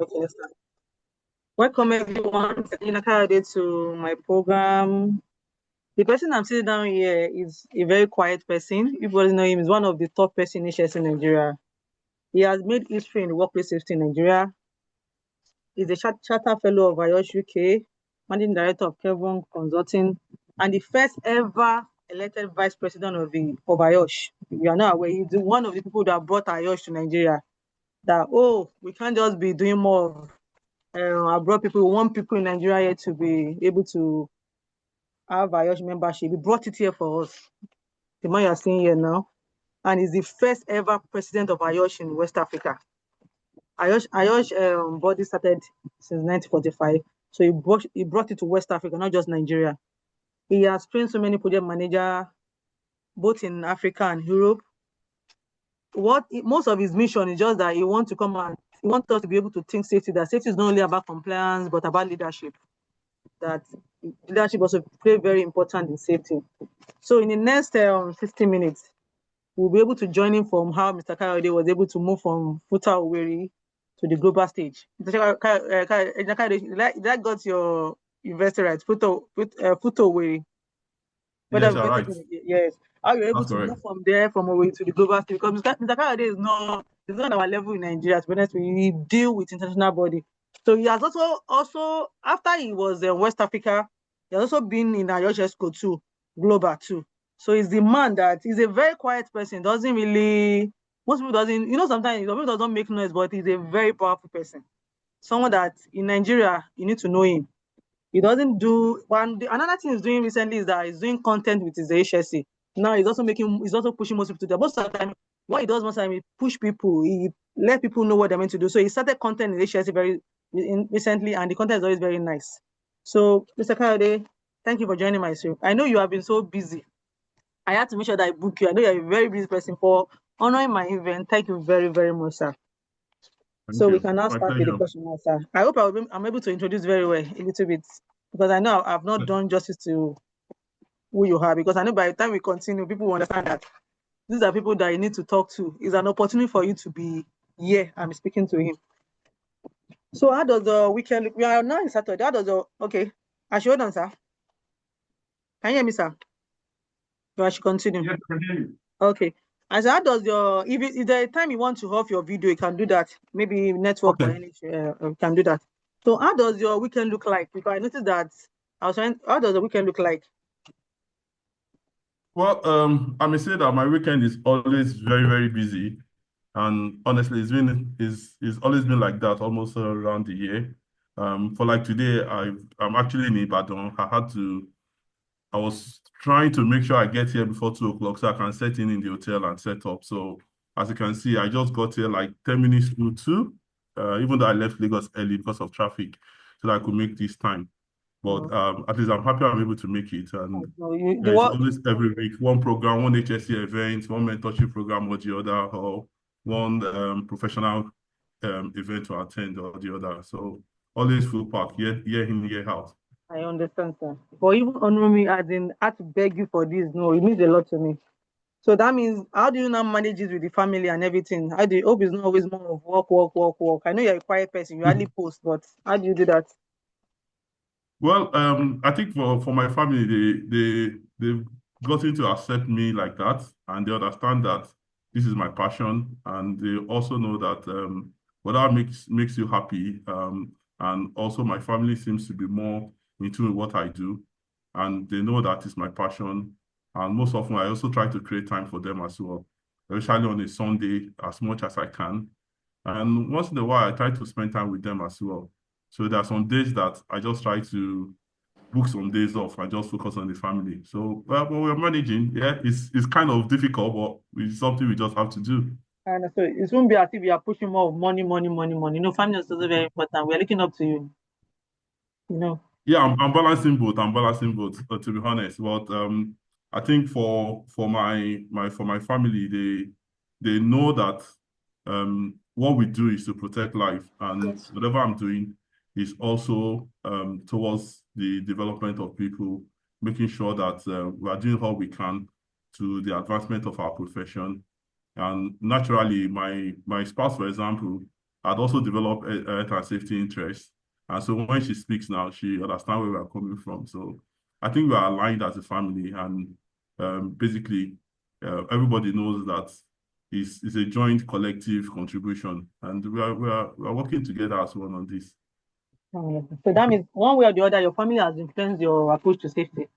Okay, let's start. Welcome everyone Kayode to my program. The person I'm sitting down here is a very quiet person. People know him. He's one of the top person in HS in Nigeria. He has made history in the workplace safety in Nigeria. He's a charter fellow of IOSH UK, managing director of Kevon Consulting, and the first ever elected vice president of IOSH. You are not aware. He's one of the people that brought IOSH to Nigeria. That we can't just be doing more of abroad people. We want people in Nigeria here to be able to have IOSH membership. He brought it here for us. The man you are seeing here now. And he's the first ever president of IOSH in West Africa. IOSH body started since 1945. So he brought it to West Africa, not just Nigeria. He has trained so many project managers, both in Africa and Europe. Most of his mission is just that he wants us to be able to think safety, that safety is not only about compliance, but about leadership. That leadership also play very important in safety. So in the next 60 minutes, we'll be able to join in from how Mr. Kayode was able to move from Futa Owerri to the global stage. Mr. Kayode, that got your investor right, Futa Owerri. Yes, you're right. Yes. How you're able to move from there, from Owerri to the global stage? Because Mr. Kayode is not our level in Nigeria. To be honest, we deal with international body. So he has also after he was in West Africa, he has also been in IOSH ESCO too, global too. So he's the man that he's a very quiet person. Most people sometimes people doesn't make noise, but he's a very powerful person. Someone that in Nigeria you need to know him. He doesn't do another thing he's doing recently is that he's doing content with his HSC. Now he's also pushing most people to that. Most of the time, what he does most of the time, he push people, he let people know what they're meant to do. So he started content in HSC very recently, and the content is always very nice. So, Mr. Kayode, thank you for joining my show. I know you have been so busy. I had to make sure that I book you. I know you're a very busy person for honoring my event. Thank you very, very much, sir. We can now start with the question now, sir. I hope I'm able to introduce very well a little bit, because I know I've not done justice to who you are, because I know by the time we continue, people will understand that these are people that you need to talk to. It's an opportunity for you to be here and speaking to him. So how does the weekend look? We are now in Saturday. Okay. I should hold on, sir. Can you hear me, sir? So I should continue. Yes, I can hear you. Okay. And so how does if there a time you want to off your video, you can do that. Maybe network or anything, you can do that. So how does your weekend look like? Because I noticed that how does the weekend look like? Well, I may say that my weekend is always very, very busy. And honestly, it's always been like that almost around the year. For like today, I'm actually in Ibadan. I was trying to make sure I get here before 2 o'clock so I can set in the hotel and set up. So as you can see, I just got here like 10 minutes to 2, even though I left Lagos early because of traffic, so that I could make this time. But at least I'm happy I'm able to make it. And it's always every week, one program, one HSC event, one mentorship program or the other, or one professional event to attend or the other. So always full pack, year in, year out. I understand, sir. But even honoring me, as in, I had to beg you for this. No, it means a lot to me. So that means, how do you now manage it with the family and everything? How do you hope it's not always more of work? I know you're a quiet person, you hardly post, but how do you do that? Well, I think for my family, they've gotten to accept me like that, and they understand that this is my passion, and they also know that whatever makes you happy, and also my family seems to be more into what I do, and they know that is my passion. And most often, I also try to create time for them as well, especially on a Sunday, as much as I can. And once in a while, I try to spend time with them as well. So there are some days that I just try to book some days off and just focus on the family. So, but we're managing. Yeah, it's kind of difficult, but it's something we just have to do. And so it won't be as if you are pushing more of money. Family is also very important. We're looking up to you. Yeah, I'm balancing both. To be honest. But I think for my family, they know that what we do is to protect life, and whatever I'm doing is also towards the development of people, making sure that we are doing all we can to the advancement of our profession. And naturally, my spouse, for example, had also developed a health and safety interest. And so when she speaks now, she understands where we are coming from. So I think we are aligned as a family, and basically everybody knows that it's a joint collective contribution, and we are working together as one on this. So that means one way or the other, your family has influenced your approach to safety.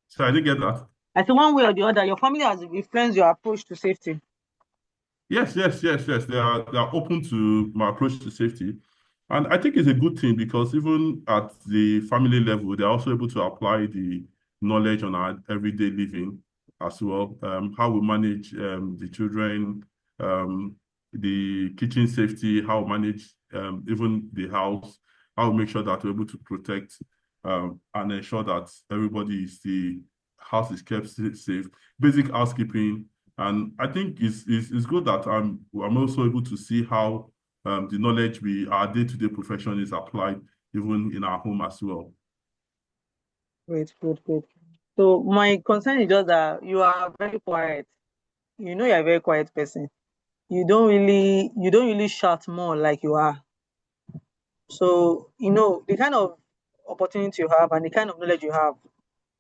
So I didn't get that. I said one way or the other, your family has influenced your approach to safety. Yes. They are open to my approach to safety. And I think it's a good thing because even at the family level, they're also able to apply the knowledge on our everyday living as well. How we manage the children, the kitchen safety, how we manage even the house, how we make sure that we're able to protect and ensure that the house is kept safe, basic housekeeping. And I think it's good that I'm also able to see how the knowledge our day-to-day profession is applied even in our home as well. Great. So my concern is just that you are very quiet. You know you're a very quiet person. You don't really shout more like you are. So, the kind of opportunity you have and the kind of knowledge you have,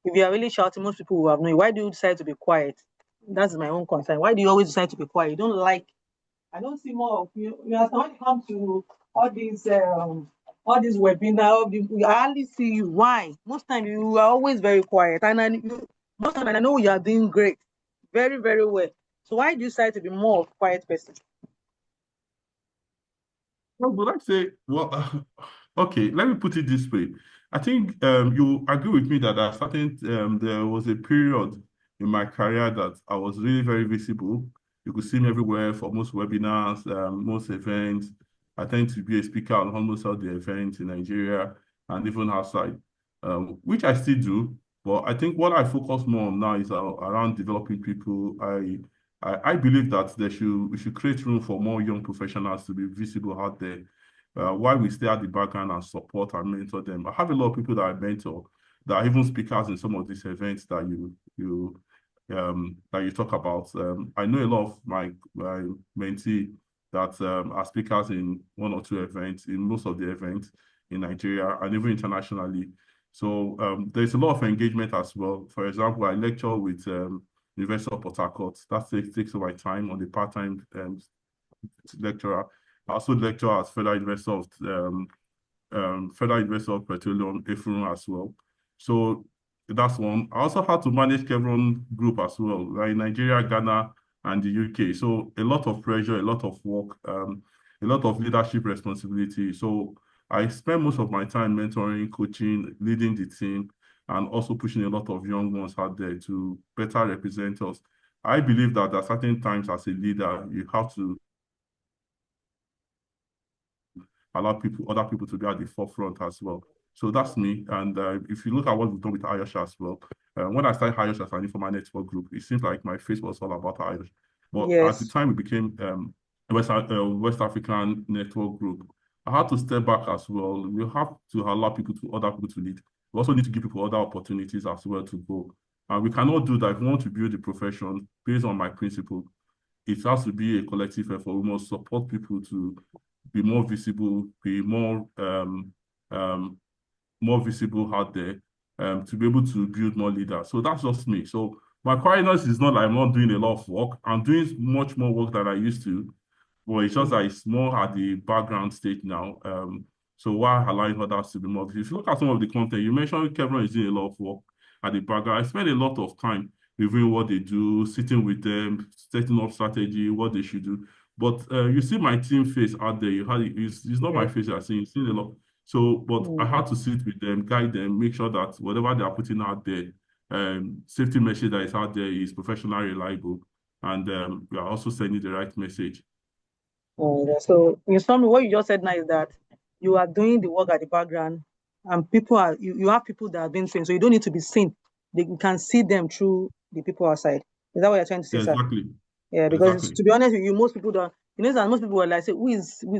if you are really shouting, most people will have known. Why do you decide to be quiet? That's my own concern. Why do you always decide to be quiet? You don't like. I don't see more of you. You know, when it comes to all these webinars, I hardly see you. Why? Most time you are always very quiet, and most time I know you are doing great, very very well. So why do you decide to be more of a quiet person? Well, would I say, well, okay, let me put it this way. I think you agree with me that there was a period in my career that I was really very visible. You could see me everywhere for most webinars, most events. I tend to be a speaker on almost all the events in Nigeria and even outside, which I still do. But I think what I focus more on now is around developing people. I believe that we should create room for more young professionals to be visible out there, while we stay at the background and support and mentor them. I have a lot of people that I mentor that are even speakers in some of these events that you talk about. I know a lot of my mentee that are speakers in one or two events, in most of the events in Nigeria and even internationally. So there's a lot of engagement as well. For example, I lecture with University of Port Harcourt. That takes my time on the part-time lecturer. I also lecture at Federal University of Petroleum, Efurun as well. So that's one. I also had to manage Chevron Group as well, right? Nigeria, Ghana, and the UK. So a lot of pressure, a lot of work, a lot of leadership responsibility. So I spend most of my time mentoring, coaching, leading the team, and also pushing a lot of young ones out there to better represent us. I believe that at certain times as a leader, you have to allow other people to be at the forefront as well. So that's me. And if you look at what we've done with Ayosha as well, when I started Ayosha as an informal network group, it seems like my face was all about Ayosha. But at the time, it became West African network group. I had to step back as well. We have to allow other people to lead. We also need to give people other opportunities as well to go. And we cannot do that if we want to build the profession based on my principle. It has to be a collective effort. We must support people to be more visible, be more visible out there, to be able to build more leaders. So that's just me. So my quietness is not like I'm not doing a lot of work. I'm doing much more work than I used to, but it's just that it's more at the background stage now. So while allowing others to be more visible. If you look at some of the content, you mentioned Kevin is doing a lot of work at the background. I spend a lot of time reviewing what they do, sitting with them, setting up strategy, what they should do. But you see my team face out there. It's not my face you're seeing. You've seen a lot. So, but I had to sit with them, guide them, make sure that whatever they are putting out there, safety message that is out there is professional, reliable, and we are also sending the right message. So, in summary, what you just said now is that you are doing the work at the background, and you have people that are being seen, so you don't need to be seen. You can see them through the people outside. Is that what you're trying to say, sir? Exactly. Yeah, because to be honest with you, most people don't. Most people are like, say,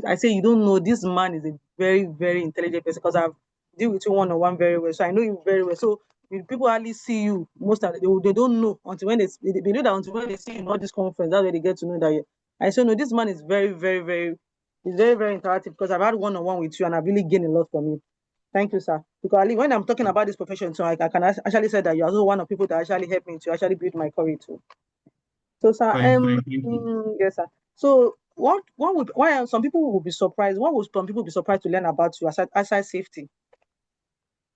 I say, you don't know, this man is a very, very intelligent person because I've dealt with you one-on-one very well. So I know you very well. So if people hardly see you, most of them, they don't know until when they know that until when they see you in all this conference, that's where they get to know that I said, no, this man is very, very, very, he's very, very interactive because I've had one-on-one with you and I've really gained a lot from you. Thank you, sir. Because when I'm talking about this profession, so I can actually say that you're also one of the people that actually helped me to actually build my career too. So, sir, Thank you. yes, sir. So, why some people will be surprised? What would some people be surprised to learn about you aside safety?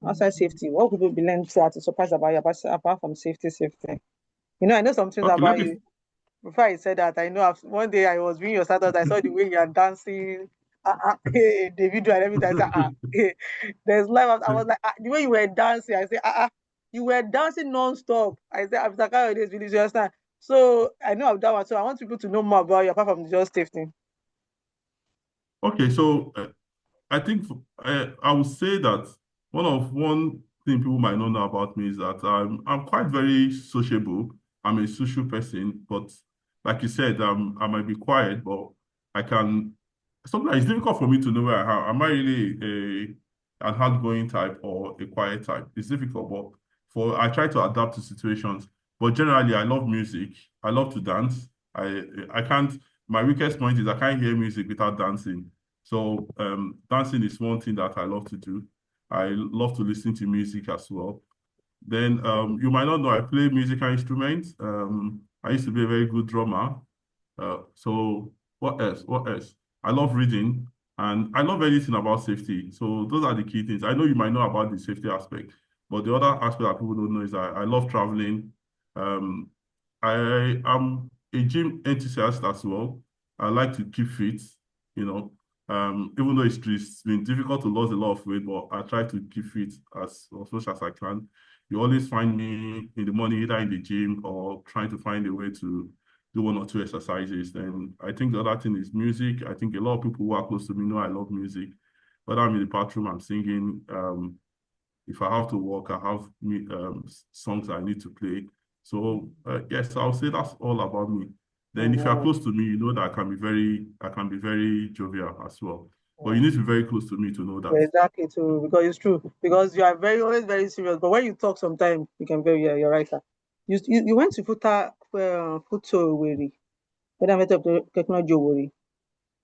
Outside safety, what would people be learning to surprised about you apart from safety? I know some things Okay, about you. Before I said that, I know one day I was viewing your status, I saw the way you are dancing, the video and everything. I said, there's life. I was like, the way you were dancing, I said, you were dancing non-stop. I said, I'm like, oh, this video, you understand? So I know I've done one. So I want people to know more about you apart from just safety. Okay, so I think I would say that one thing people might not know about me is that I'm quite very sociable. I'm a social person, but like you said, I might be quiet, but I can. Sometimes it's difficult for me to know where I am. Am I really an outgoing type or a quiet type? It's difficult, but I try to adapt to situations. But generally, I love music. I love to dance. I can't. My weakest point is I can't hear music without dancing. So dancing is one thing that I love to do. I love to listen to music as well. Then you might not know I play musical instruments. I used to be a very good drummer. So what else? What else? I love reading and I love anything about safety. So those are the key things. I know you might know about the safety aspect, but the other aspect that people don't know is that I love traveling. Um, I am a gym enthusiast as well. I like to keep fit, you know. Even though it's been difficult to lose a lot of weight, but I try to keep fit as much as I can. You always find me in the morning, either in the gym or trying to find a way to do one or two exercises. Then I think the other thing is music. I think a lot of people who are close to me know I love music. Whether I'm in the bathroom, I'm singing. If I have to walk, I have songs I need to play. So yes, I'll say that's all about me. Then if you're Wow. close to me, you know that I can be very jovial as well. But you need to be very close to me to know Yeah, that. exactly too, because it's true. Because you are always very serious. But when you talk, sometimes you can very yeah, you're right, sir. You went to Futo Weri, whether I met technology Weri.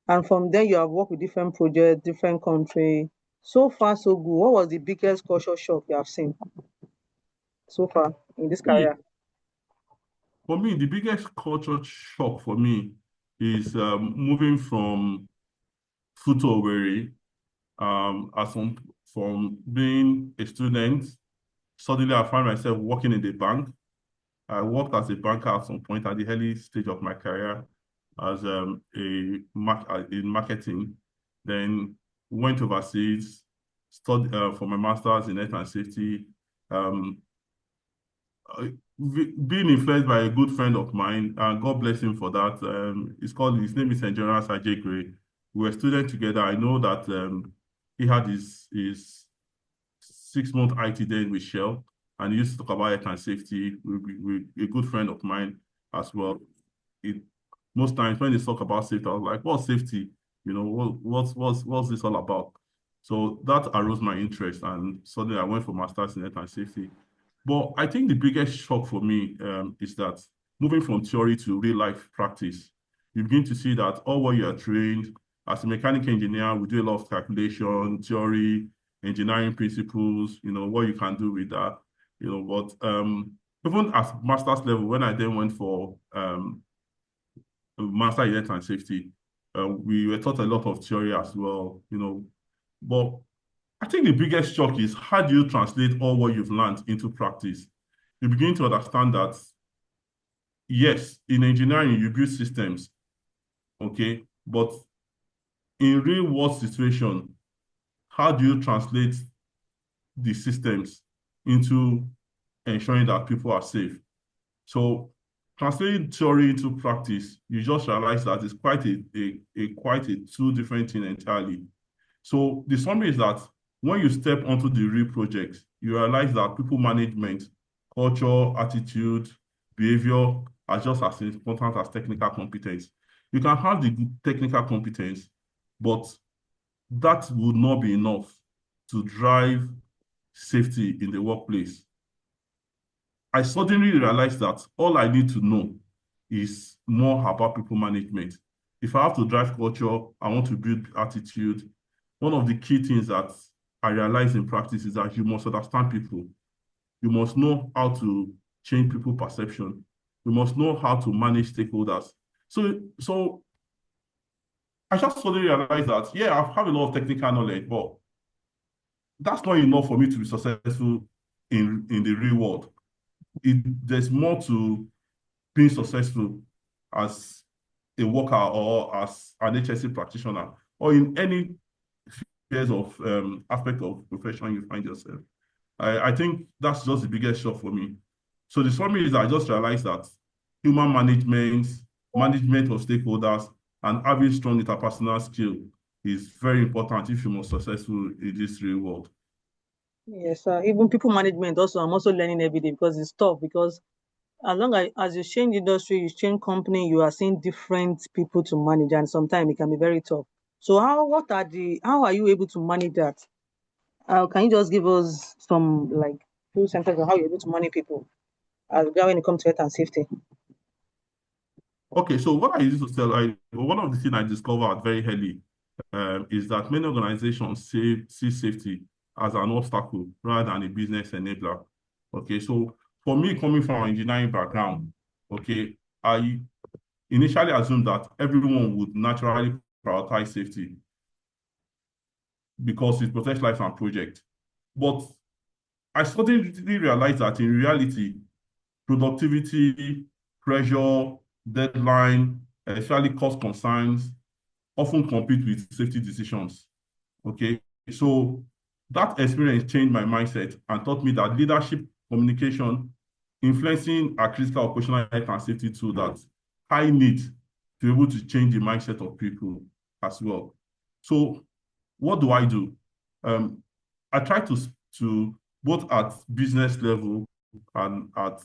And from there, you have worked with different projects, different country. So far, so good. What was the biggest culture shock you have seen so far in this Me, career? for me, the biggest culture shock for me is moving from Futo Owerri, as from being a student. Suddenly, I find myself working in the bank. I worked as a banker at some point at the early stage of my career as in marketing. Then went overseas, studied for my master's in health and safety. Um, being influenced by a good friend of mine, and God bless him for that. His name is Engr. We were students together. I know that he had his 6 month IT then with Shell, and he used to talk about health and safety with a good friend of mine as well. It, most times when they talk about safety, I was like, "What's safety? You know, what's this all about?" So that arose my interest, and suddenly I went for masters in health and safety. But I think the biggest shock for me is that moving from theory to real life practice, you begin to see that all what you are trained as a mechanical engineer, we do a lot of calculation, theory, engineering principles, what you can do with that, but even at master's level, when I then went for master in health and safety, we were taught a lot of theory as well, but I think the biggest shock is how do you translate all what you've learned into practice? You begin to understand that, yes, in engineering, you build systems, okay? But in real world situation, how do you translate the systems into ensuring that people are safe? So translating theory into practice, you just realize that it's quite a two different thing entirely. So the summary is that when you step onto the real project, you realize that people management, culture, attitude, behavior are just as important as technical competence. You can have the good technical competence, but that would not be enough to drive safety in the workplace. I suddenly realized that all I need to know is more about people management. if I have to drive culture, I want to build attitude. One of the key things that I realize in practice is that you must understand people. You must know how to change people's perception. You must know how to manage stakeholders. So I just suddenly realized that, yeah, I have a lot of technical knowledge, but that's not enough for me to be successful in the real world. There's more to being successful as a worker or as an HSC practitioner or in any spheres of aspect of profession you find yourself. I think that's just the biggest shock for me. So the summary is I just realized that human management of stakeholders, and having strong interpersonal skill is very important if you're successful in this real world. Yes, even people management also, I'm also learning every day because it's tough. Because as long as you change industry, you change company, you are seeing different people to manage, and sometimes it can be very tough. So how are you able to manage that? Can you just give us some like few sentences on how you're able to manage people when it comes to health and safety? Okay, so what I used to tell, one of the things I discovered very early is that many organizations see safety as an obstacle rather than a business enabler. Okay, so for me, coming from an engineering background, okay, I initially assumed that everyone would naturally prioritize safety because it protects lives and projects. But I suddenly realized that in reality, productivity, pressure, deadline, especially cost concerns, often compete with safety decisions. Okay, so that experience changed my mindset and taught me that leadership communication, influencing a critical operational health and safety tool that I need to be able to change the mindset of people as well. So what do? I try to both at business level and at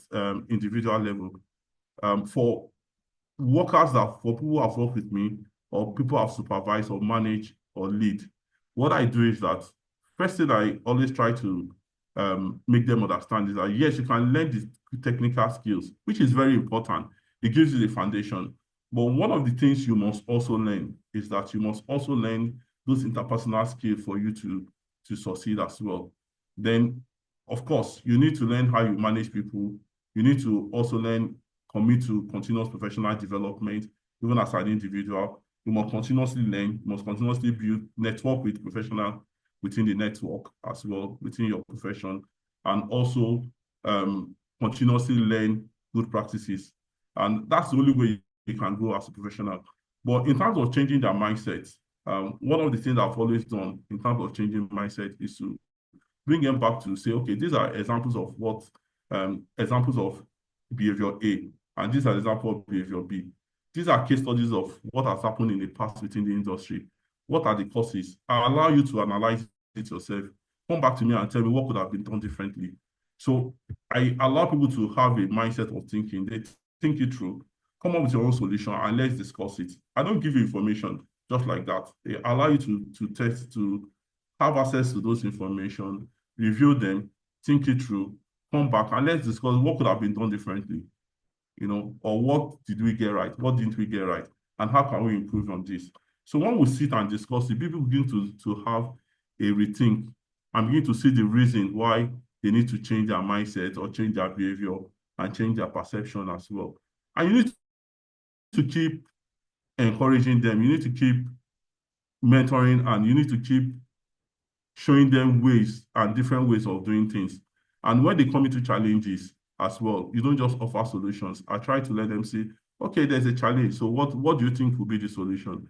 individual level for for people who have worked with me or people I've supervised or managed or lead, what I do is that first thing I always try to make them understand is that yes, you can learn these technical skills, which is very important. It gives you the foundation. But one of the things you must also learn is that you must also learn those interpersonal skills for you to succeed as well. Then, of course, you need to learn how you manage people. You need to also commit to continuous professional development, even as an individual. You must continuously learn, you must continuously build, network with professionals within the network as well, within your profession, and also continuously learn good practices. And that's the only way you can grow as a professional. But in terms of changing their mindset, one of the things I've always done in terms of changing mindset is to bring them back to say, okay, these are examples of examples of behavior A, and these are examples of behavior B. These are case studies of what has happened in the past within the industry. What are the causes? I allow you to analyze it yourself. Come back to me and tell me what could have been done differently. So I allow people to have a mindset of thinking. They think it through, come up with your own solution, and let's discuss it. I don't give you information just like that. They allow you to test, to have access to those information, review them, think it through, come back, and let's discuss what could have been done differently, or what did we get right, what didn't we get right, and how can we improve on this. So when we sit and discuss it, people begin to have a rethink and begin to see the reason why they need to change their mindset or change their behavior and change their perception as well. And you need to keep encouraging them. You need to keep mentoring, and you need to keep showing them ways and different ways of doing things. And when they come into challenges as well, you don't just offer solutions. I try to let them say, okay, there's a challenge. So what do you think will be the solution?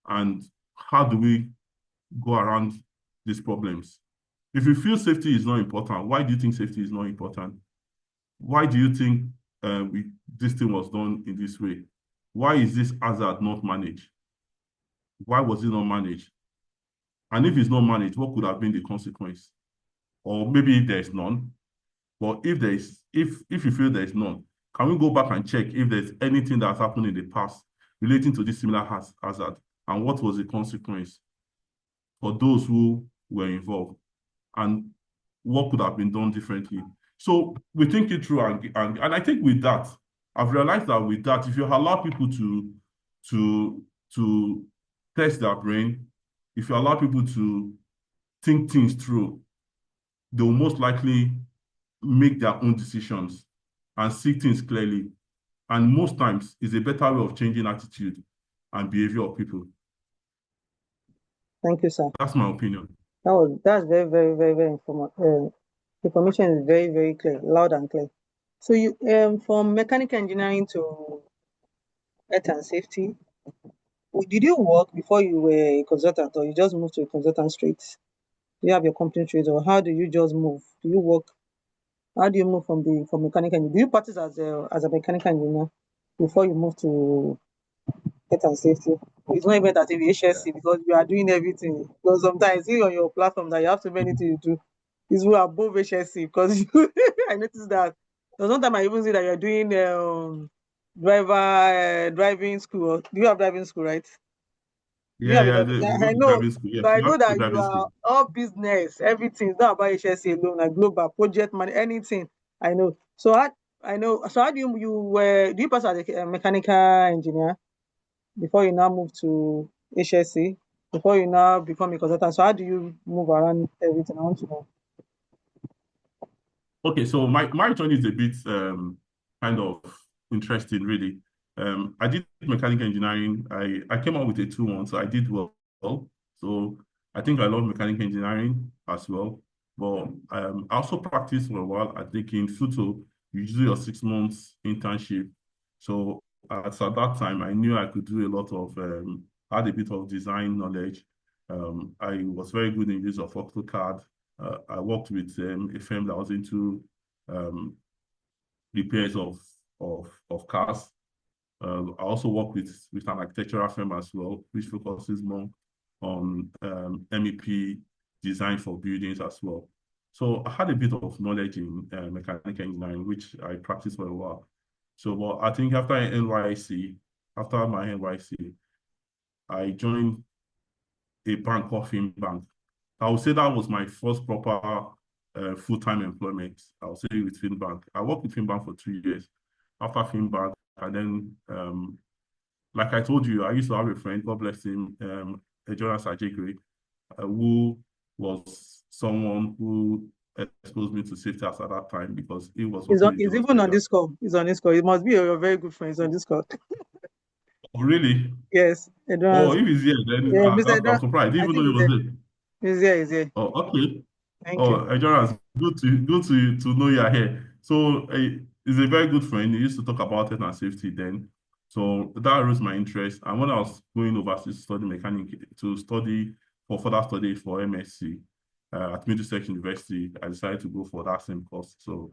And how do we go around these problems? If you feel safety is not important, why do you think safety is not important? Why do you think this thing was done in this way? Why is this hazard not managed? Why was it not managed? And if it's not managed, what could have been the consequence? Or maybe there's none. But if you feel there's none, can we go back and check if there's anything that's happened in the past relating to this similar hazard, and what was the consequence for those who were involved, and what could have been done differently? So we think it through, and I think with that, I've realized that with that, if you allow people to test their brain, if you allow people to think things through, they will most likely make their own decisions and see things clearly. And most times, it's a better way of changing attitude and behavior of people. Thank you, sir. That's my opinion. That's very, very, very, very informative. Information is very, very clear, loud and clear. So you from mechanical engineering to health and safety, did you work before you were a consultant, or you just moved to a consultant straight? Do you have your company trade, or how do you just move? Do you work? How do you move from mechanical engineering? Do you practice as a mechanical engineer before you move to health and safety? It's not even that in HSC because you are doing everything. Because sometimes see on your platform that you have so many things to do. Is we are above HSC because you I noticed that there's one time I even see that you're doing driving school. Do you have driving school, right? Do you Yeah, have a yeah, driving? Yeah, we go I to know. driving school. So Yes, I we have know to go that you driving are school. all business, everything. It's not about HSC alone, like global project money, anything. I know. So I know. So how do you pass as a mechanical engineer before you now move to HSC, before you now become a consultant? So how do you move around everything? I want to know. Okay, so my journey is a bit kind of interesting, really. I did mechanical engineering. I came out with a 2-1, so I did well. So I think I love mechanical engineering as well. But I also practiced for a while. I think in Futo, you do your 6 months internship. So at that time, I knew I could do a lot of had a bit of design knowledge. I was very good in use of AutoCAD. I worked with a firm that was into um, repairs of cars. I also work with an architectural firm as well, which focuses more on MEP design for buildings as well. So I had a bit of knowledge in mechanical engineering, which I practiced for a while. So, but I think after my NYC, I joined a bank called Bank. I would say that was my first proper full-time employment. I would say with Finbank. I worked with Finbank for 2 years. After Finbank, and then, like I told you, I used to have a friend, God bless him, Jonas Ajegre, who was someone who exposed me to safety at that time because he was working with He's Jonas even on Ajegre. this call. He's on this call. He must be a very good friend. He's on this call. Oh, really? Yes, Oh, Edward's. if he's here, then Yeah, Mr. I'm Edward, surprised. I didn't I even know think he he's was here. there. He's here. He's here. Oh, okay. Thank you. Oh, Jonas, good to know you're here. So he's a very good friend. He used to talk about health and safety then. So that rose my interest. And when I was going overseas to study for further study for MSc at Middlesex University, I decided to go for that same course. So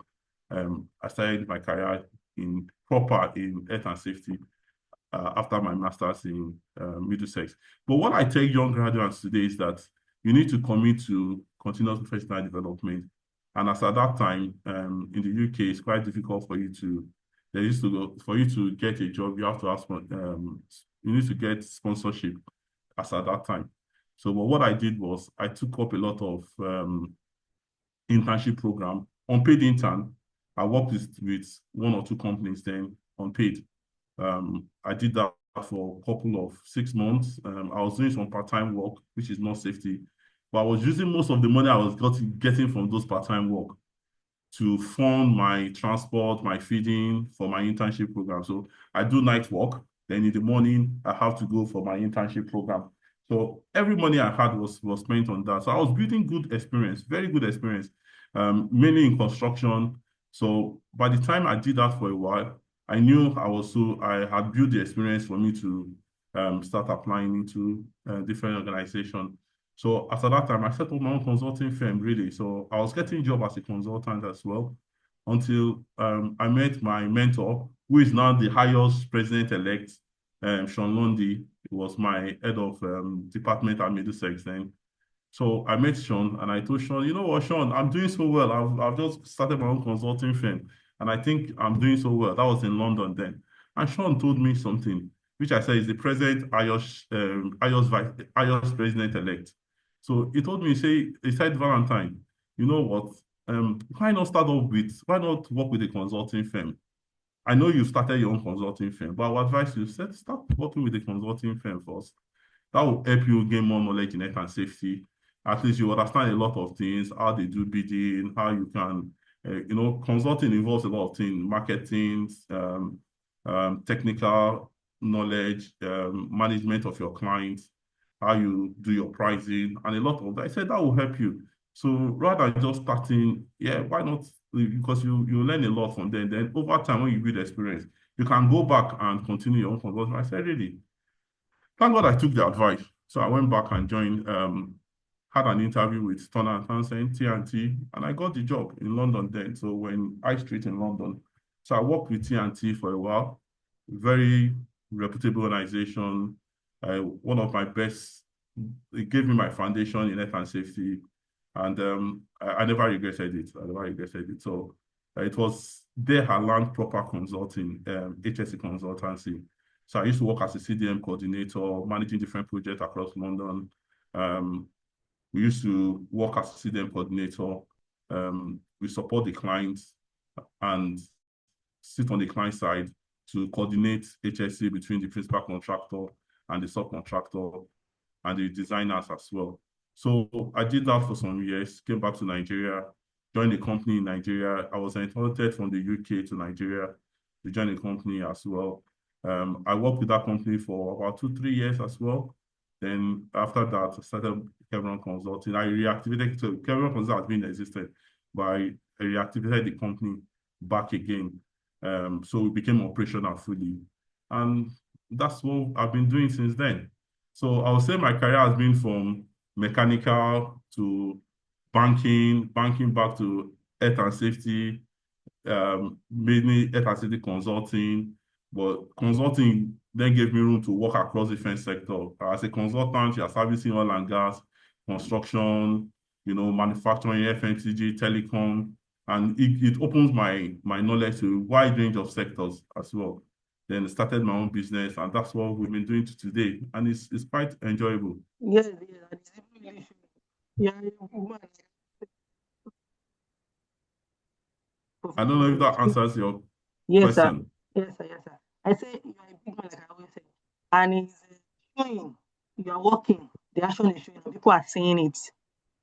I started my career in health and safety after my master's in Middlesex. But what I tell young graduates today is that you need to commit to continuous professional development. And as at that time, in the UK, it's quite difficult for you to, there used to go, for you to get a job, you have to ask, you need to get sponsorship as at that time. So but what I did was I took up a lot of internship program, unpaid intern. I worked with 1 or 2 companies then, unpaid. I did that for a couple of 6 months. I was doing some part-time work, which is not safety, but I was using most of the money I was getting from those part-time work to fund my transport, my feeding for my internship program. So I do night work. Then in the morning, I have to go for my internship program. So every money I had was spent on that. So I was building good experience, very good experience, mainly in construction. So by the time I did that for a while, I knew I had built the experience for me to start applying into different organizations. So after that time, I set up my own consulting firm, really. So I was getting job as a consultant as well until I met my mentor, who is now the highest president-elect, Sean Lundy. He was my head of department at Middlesex then. So I met Sean and I told Sean, you know what, Sean, I'm doing so well. I've just started my own consulting firm and I think I'm doing so well. That was in London then. And Sean told me something, which I said is the present IOS president-elect. So he told me, he said, Valentine, you know what? Why not work with a consulting firm? I know you started your own consulting firm, but I would advise you start working with a consulting firm first. That will help you gain more knowledge in health and safety. At least you understand a lot of things, how they do bidding, how you can, consulting involves a lot of things, marketing, technical knowledge, management of your clients, how you do your pricing, and a lot of that. I said that will help you. So rather than just starting, yeah, why not? Because you learn a lot from them. Then over time, when you build experience, you can go back and continue your own consulting. I said, really, thank God I took the advice. So I went back and joined, had an interview with Turner and Townsend, TNT, and I got the job in London then. So when High Street in London. So I worked with TNT for a while. Very reputable organization. One of my best, it gave me my foundation in health and safety. And I never regretted it. I never regretted it. So it was there I learned proper consulting, HSE consultancy. So I used to work as a CDM coordinator, managing different projects across London. We used to work as a CDM coordinator. We support the clients and sit on the client side to coordinate HSE between the principal contractor and the subcontractor and the designers as well. So I did that for some years, came back to Nigeria, joined a company in Nigeria. I was invited from the UK to Nigeria to join a company as well. I worked with that company for about 2-3 years as well. Then after that, I started Kevron Consulting. I reactivated, so Kevron Consulting has been in existence, but I reactivated the company back again. So we became operational fully. And that's what I've been doing since then. So I would say my career has been from mechanical to banking back to health and safety, mainly health and safety consulting. But consulting then gave me room to work across different sectors. As a consultant, you're servicing oil and gas, construction, manufacturing, FMCG, telecom, and it opens my knowledge to a wide range of sectors as well. Then started my own business, and that's what we've been doing to today, and it's quite enjoyable. Yes, it's really yeah, I don't know if that answers your yes, sir. question. Yes, sir. Yes, sir. I say you are a big man, like I always say, and it's showing. You are working. The action is showing. People are seeing it.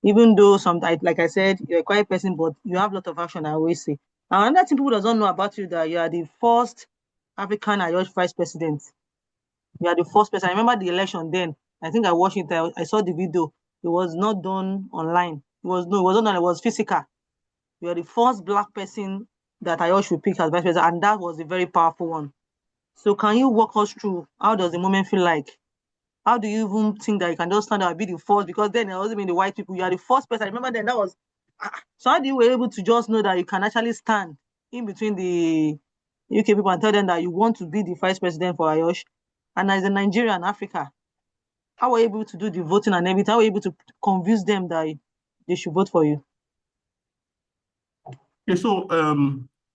Even though sometimes, like I said, you're a quiet person, but you have a lot of action. I always say. And another thing people doesn't know about you that you are the first African Irish vice president. You are the first person. I remember the election then. I think I watched it. I saw the video. It was not done online. It was not. It was physical. You are the first black person that Ayosh will pick as vice president, and that was a very powerful one. So can you walk us through how does the moment feel like? How do you even think that you can just stand out and be the first? Because then it wasn't mean the white people. You are the first person. I remember then that was. So how do you were able to just know that you can actually stand in between the UK people and tell them that you want to be the vice president for Ayosh, and as a Nigerian Africa, how were you able to do the voting and everything? How were you able to convince them that they should vote for you? Okay, so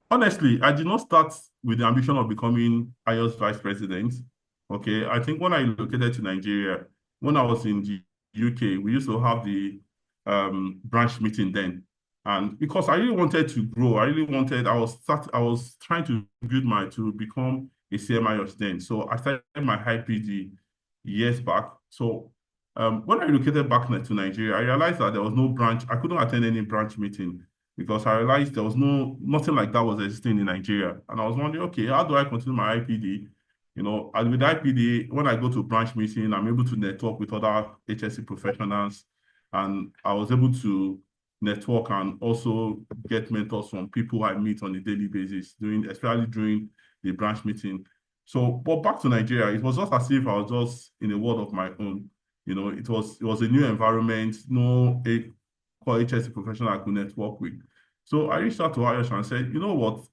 honestly, I did not start with the ambition of becoming Ayo's vice president. Okay, I think when I relocated to Nigeria, when I was in the UK, we used to have the branch meeting then. And because I really wanted to grow, I was trying to build to become a CMIOS then. So I started my IPD years back. So when I relocated back to Nigeria, I realized that there was no branch. I couldn't attend any branch meeting because I realized there was nothing like that was existing in Nigeria. And I was wondering, okay, how do I continue my IPD? And with IPD, when I go to branch meeting, I'm able to network with other HSC professionals, and I was able to network and also get mentors from people I meet on a daily basis, especially during the branch meeting. So, but back to Nigeria, it was just as if I was just in a world of my own. It was a new environment, no HSC professional I could network with. So I reached out to Ayosh and said, you know what?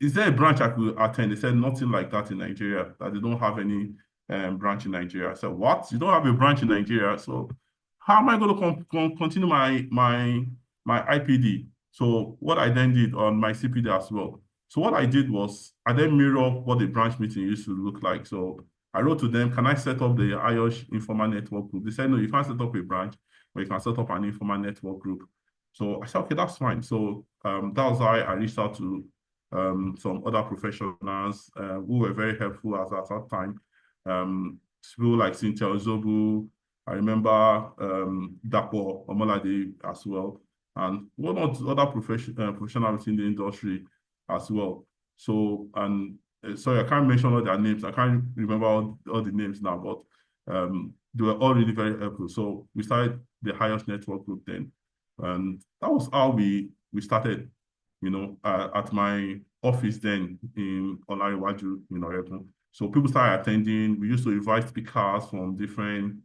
Is there a branch I could attend? They said nothing like that in Nigeria, that they don't have any branch in Nigeria. I said, what? You don't have a branch in Nigeria? So how am I going to continue my IPD? So what I then did on my CPD as well. So what I did was I then mirror what the branch meeting used to look like. So I wrote to them, can I set up the IOSH informal network group? They said, no, you can't set up a branch, but you can set up an informal network group. So I said, okay, that's fine. So that was how I reached out to some other professionals who were very helpful at that time. People like Cynthia Ozobu, I remember Dapo Omolade as well, and one or two other professionals in the industry as well. So, and sorry, I can't mention all their names. I can't remember all the names now, but they were all really very helpful. So we started the HIOS network group then. And that was how we started, at my office then in Olariwaju, Orekun. So people started attending. We used to invite speakers from different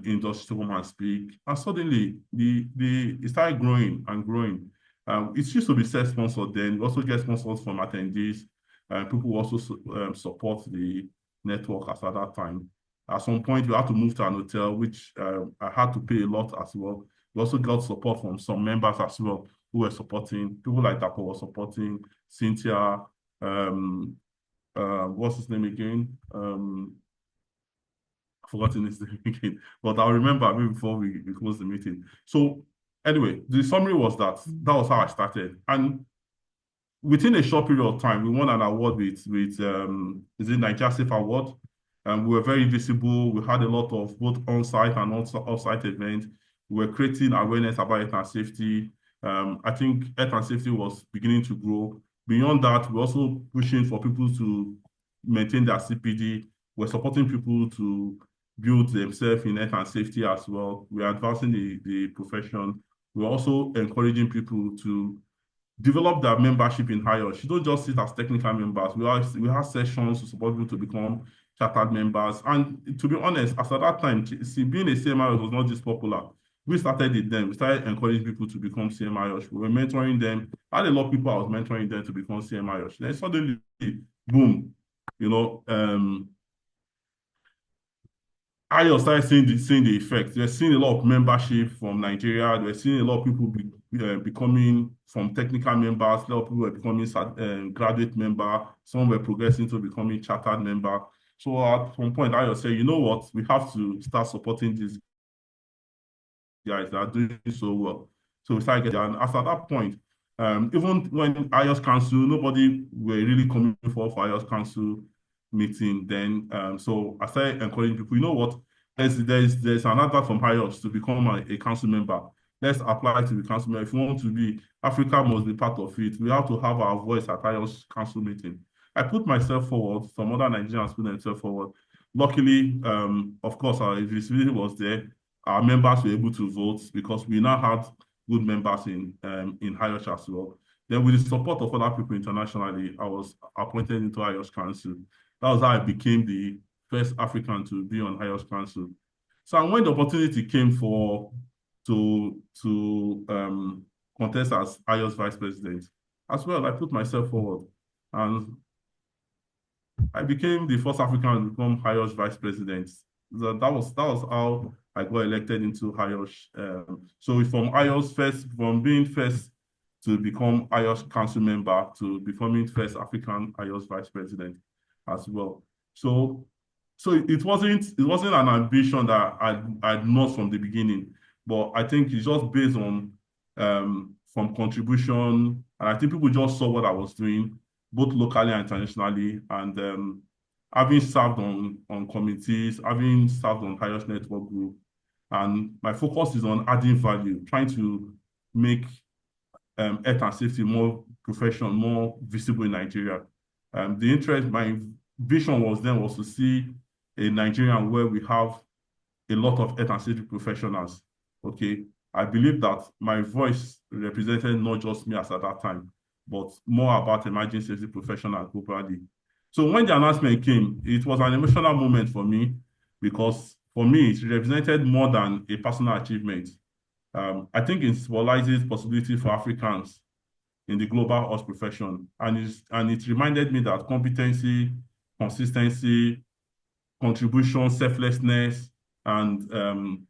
industries to come and speak. And suddenly, it started growing and growing. It used to be self-sponsored then. We also get sponsors from attendees. People also support the network at that time. At some point, we had to move to an hotel, which I had to pay a lot as well. We also got support from some members as well who were supporting. People like Dapo were supporting. Cynthia, what's his name again? I've forgotten his name again, but I'll remember maybe before we close the meeting. So anyway, the summary was that was how I started. And within a short period of time, we won an award with is it Nigeria Safe Award? And we were very visible. We had a lot of both on-site and off-site events. We were creating awareness about health and safety. I think health and safety was beginning to grow. Beyond that, we're also pushing for people to maintain their CPD. We're supporting people to build themselves in health and safety as well. We're advancing the profession. We're also encouraging people to develop their membership in HIOS. You don't just sit as technical members. We have sessions to support people to become chartered members. And to be honest, as at that time, being a CMIOS was not this popular. We started it then. We started encouraging people to become CMIOS. We were mentoring them. I had a lot of people I was mentoring them to become CMIOS. Then suddenly, boom, I started seeing the effect. We're seeing a lot of membership from Nigeria. We're seeing a lot of people becoming from technical members. A lot of people were becoming graduate member. Some were progressing to becoming chartered member. So at some point, I said, you know what? We have to start supporting these guys that are doing so well. So we started getting, and as at that point, even when IOS Council, nobody were really coming for IOS Council meeting then. So I started encouraging people, you know what, there's an advert from HIOS to become a council member. Let's apply to the council member. If you want to be, Africa must be part of it. We have to have our voice at HIOS council meeting. I put myself forward, some other Nigerians put themselves forward. Luckily, of course, our visibility was there. Our members were able to vote because we now had good members in HIOS as well. Then with the support of other people internationally, I was appointed into HIOS Council. That was how I became the first African to be on HIOS Council. So when the opportunity came to contest as HIOS Vice President, as well, I put myself forward. And I became the first African to become HIOS Vice President. That was how I got elected into HIOS. So from from being first to become HIOS Council member to becoming first African HIOS Vice President as well. So it wasn't an ambition that I'd not from the beginning, but I think it's just based on from contribution, and I think people just saw what I was doing, both locally and internationally, and having served on committees, having served on HIOS Network Group, and my focus is on adding value, trying to make health and safety more professional, more visible in Nigeria. My vision was to see a Nigeria where we have a lot of health and safety professionals. Okay, I believe that my voice represented not just me as at that time, but more about emerging safety professionals globally. So when the announcement came, it was an emotional moment for me because for me, it represented more than a personal achievement. I think it symbolizes possibility for Africans in the global health profession. And it reminded me that competency, consistency, contribution, selflessness, and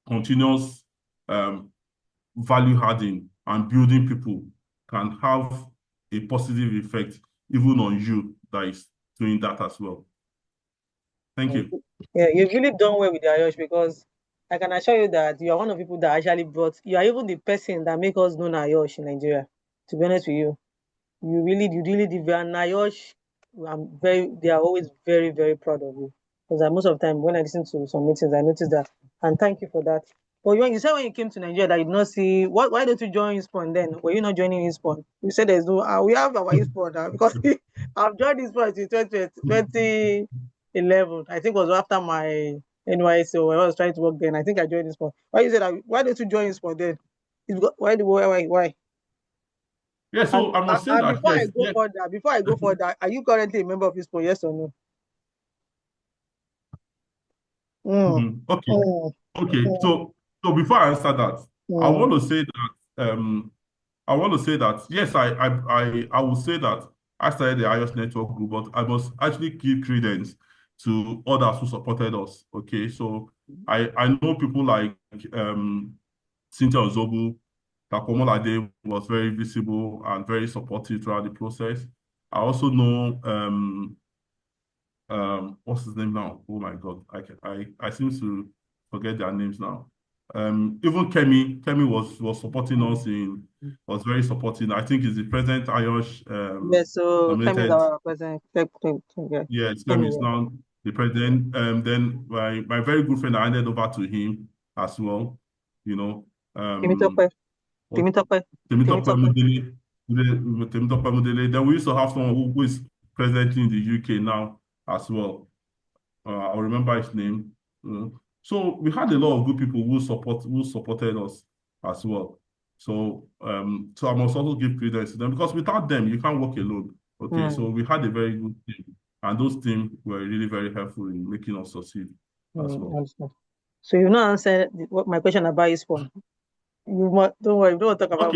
continuous value adding and building people can have a positive effect even on you that is doing that as well. Thank you. Yeah, you've really done well with the IOSH because I can assure you that you are one of the people that actually you are even the person that make us know IOSH in Nigeria, to be honest with you. You really did very. And Nayosh, they are always very, very proud of you. Because most of the time, when I listen to some meetings, I notice that. And thank you for that. But when you said when you came to Nigeria that you did not see, why don't you join ISPON then? Were you not joining ISPON? You said there's no, we have our ISPON now because I've joined ISPON in 2011. I think it was after my NYC, when I was trying to work then. I think I joined ISPON. Why you said that? Why don't you join ISPON then? Why? Yeah, so I must say and that yes, yes. Before I go further, are you currently a member of ISPO? Yes or no? Okay. So before I answer that, I want to say that yes, I will say that I started the iOS network group, but I must actually give credence to others who supported us. Okay, so I know people like Cynthia Ozobu, Takomolade was very visible and very supportive throughout the process. I also know what's his name now? Oh my God, I seem to forget their names now. Even Kemi was supporting us was very supporting. I think he's the present Ayosh yes, so Kemi is nominated. our president. Yes, Kemi is now the president. Then my very good friend, I handed over to him as well. You know, Temitope. Temitope Mudele. Temitope Mudele. Then we used to have someone who is present in the UK now as well. I remember his name. So we had a lot of good people who supported us as well. So so I must also give credence to them because without them you can't work alone. Okay, so we had a very good team, and those teams were really very helpful in making us succeed as well. So you now answered what my question about ISPON. Don't worry, don't talk about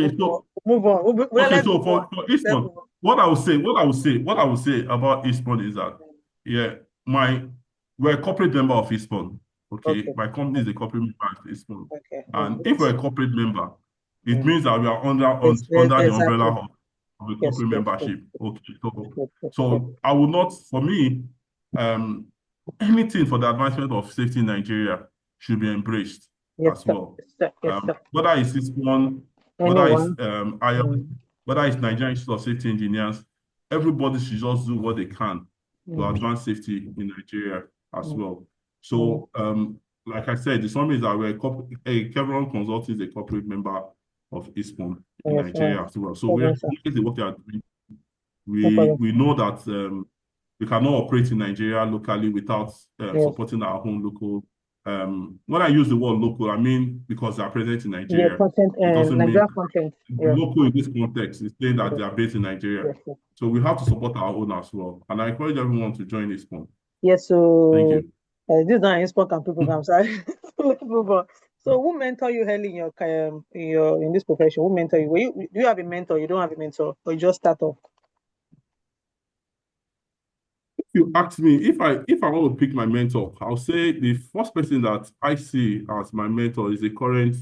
move on. Okay, so for ISPON, what I would say about ISPON is that we're a corporate member of ISPON. Okay, my company is a corporate member of ISPON. And if we're a corporate member, it means that we are under the umbrella of a corporate membership. Okay, so I will not, for me, anything for the advancement of safety in Nigeria should be embraced as well. Whether it's ISPON, whether it's ION, whether it's Nigerian Institute of Safety Engineers, everybody should just do what they can to advance safety in Nigeria as well. So, like I said, the summary is that Kevron Consulting is a corporate member of ISPON in Nigeria as well. So we recognize the work they are doing. We know that we cannot operate in Nigeria locally without supporting our own local. When I use the word local, I mean because they are present in Nigeria. It doesn't mean local in this context. It's saying that they are based in Nigeria. So we have to support our own as well. And I encourage everyone to join ISPON. Yes, so thank you. This is not an ISPON campaign program. Sorry. So who mentor you early in this profession? Who mentor you? Do you have a mentor? You don't have a mentor, or you just start off? If you ask me if I want to pick my mentor, I'll say the first person that I see as my mentor is the current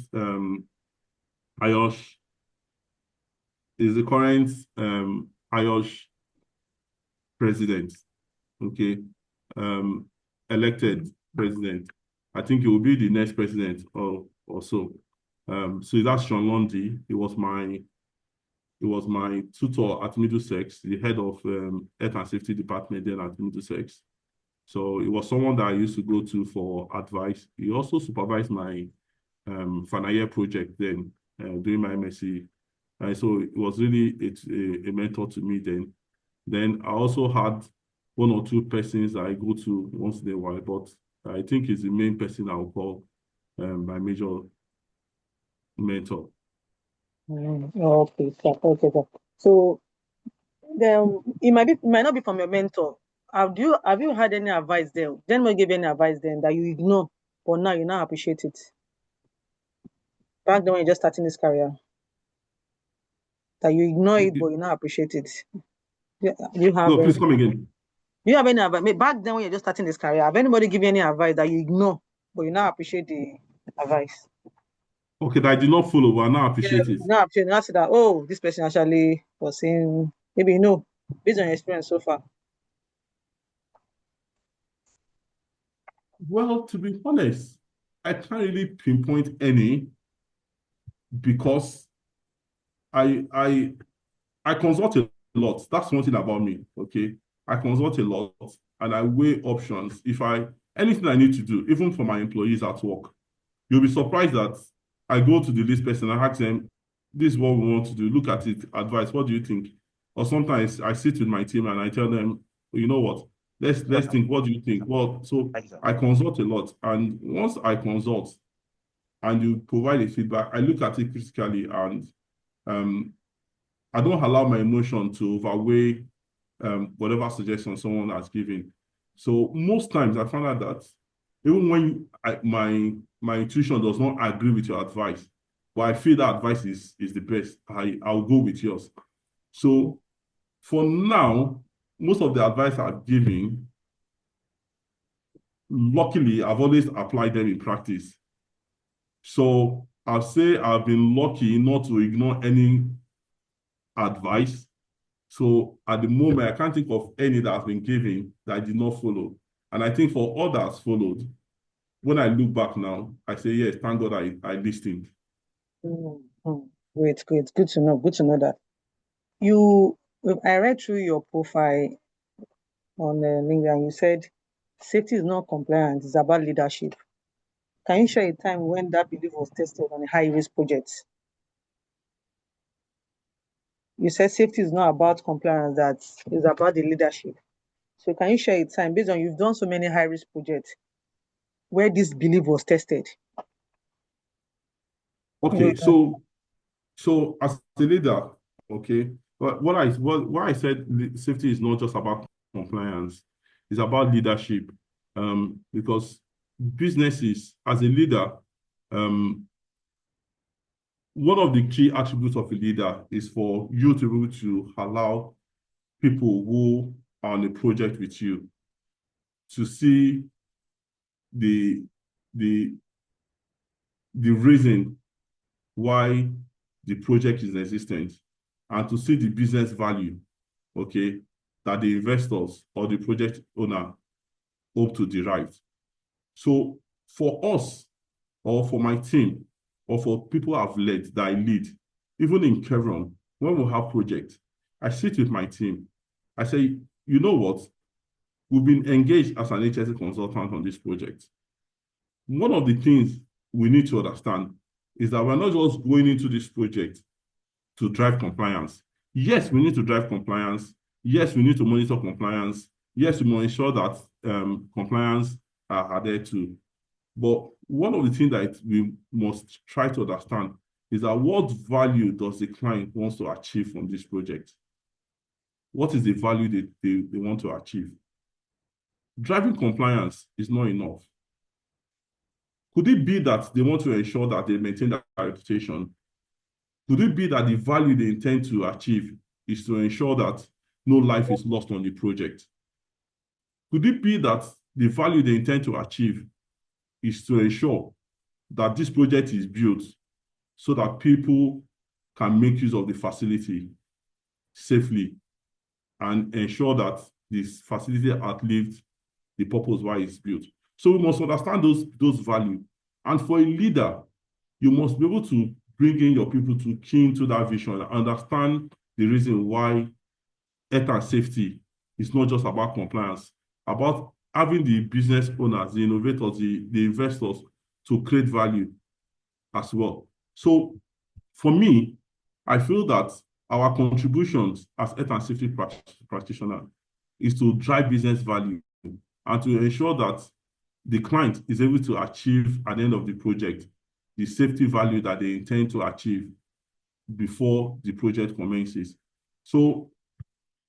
IOSH president. Okay, elected president. I think he will be the next president or so. So that's Sean Lundy. He was my tutor at Middlesex, the head of Health and Safety Department then at Middlesex. So it was someone that I used to go to for advice. He also supervised my final year project then during my MSc. So it was really a mentor to me then. Then I also had one or two persons I go to once in a while, but I think he's the main person I will call my major mentor. Okay, sir. So then it might not be from your mentor. Have you had any advice there? Then give any advice then that you ignore, but now you now appreciate it? Back then when you're just starting this career, that you ignore it, but you now appreciate it. You have no, please come again. Do you have any advice? Back then when you're just starting this career, have anybody give you any advice that you ignore, but you now appreciate the advice? Okay, that I did not follow, but I now appreciate it. Now appreciate it. That, oh, this person actually was saying, maybe you know, based on your experience so far. Well, to be honest, I can't really pinpoint any because I consult a lot. That's one thing about me, okay? I consult a lot and I weigh options. Anything I need to do, even for my employees at work, you'll be surprised that I go to the list person and ask them, this is what we want to do. Look at it, advice. What do you think? Or sometimes I sit with my team and I tell them, you know what? Let's think. What do you think? Well, so I consult a lot. And once I consult and you provide a feedback, I look at it critically and I don't allow my emotion to overweigh whatever suggestion someone has given. So most times I find out that even when my intuition does not agree with your advice, but I feel that advice is the best, I'll go with yours. So for now, most of the advice I've given, luckily, I've always applied them in practice. So I'll say I've been lucky not to ignore any advice. So at the moment, I can't think of any that has been given that I did not follow. And I think for others followed, when I look back now, I say, yes, thank God I listened. Great. Good to know. Good to know that. I read through your profile on LinkedIn and you said safety is not compliance, it's about leadership. Can you share a time when that belief was tested on a high-risk project? You said safety is not about compliance, that is about the leadership. So can you share a time, based on you've done so many high-risk projects, where this belief was tested? Okay, so as a leader, okay, what I said safety is not just about compliance, it's about leadership. Because businesses, as a leader, one of the key attributes of a leader is for you to be able to allow people who are on a project with you to see the reason why the project is existent and to see the business value, okay, that the investors or the project owner hope to derive. So for us, or for my team, or for people I've led, that I lead, even in Chevron, when we have projects, I sit with my team. I say, you know what? We've been engaged as an HSE consultant on this project. One of the things we need to understand is that we're not just going into this project to drive compliance. Yes, we need to drive compliance. Yes, we need to monitor compliance. Yes, we must ensure that compliance are adhered to. But one of the things that we must try to understand is that what value does the client wants to achieve from this project? What is the value they want to achieve? Driving compliance is not enough. Could it be that they want to ensure that they maintain their reputation? Could it be that the value they intend to achieve is to ensure that no life is lost on the project? Could it be that the value they intend to achieve is to ensure that this project is built so that people can make use of the facility safely and ensure that this facility outlived the purpose why it's built? So we must understand those values. And for a leader, you must be able to bring in your people to key into that vision and understand the reason why health and safety is not just about compliance, about having the business owners, the innovators, the investors to create value as well. So for me, I feel that our contributions as health and safety practitioners is to drive business value and to ensure that the client is able to achieve at the end of the project the safety value that they intend to achieve before the project commences. So,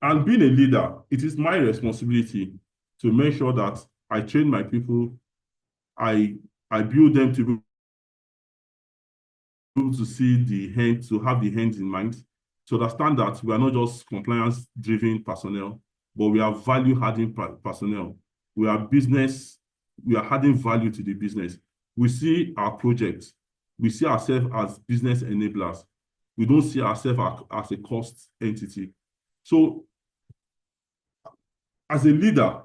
and being a leader, it is my responsibility to make sure that I train my people, I build them to be able to see the end, to have the end in mind, to understand that we are not just compliance-driven personnel, but we are value-adding personnel. We are adding value to the business. We see our projects, we see ourselves as business enablers. We don't see ourselves as a cost entity. So, as a leader,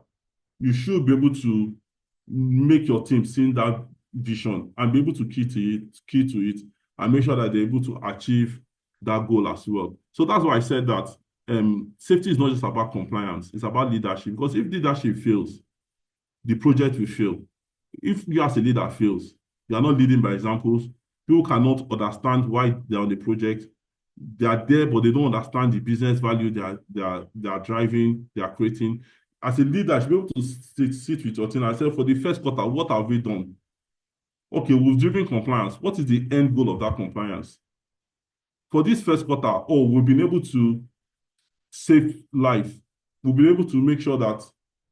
you should be able to make your team see that vision and be able to key to it and make sure that they're able to achieve that goal as well. So that's why I said that safety is not just about compliance, it's about leadership. Because if leadership fails, the project will fail. If you as a leader fails, you are not leading by examples, people cannot understand why they're on the project. They are there, but they don't understand the business value they are driving, they are creating. As a leader, you should be able to sit with your team and say, for the first quarter, what have we done? Okay, we've driven compliance. What is the end goal of that compliance? For this first quarter, we've been able to save life. We'll be able to make sure that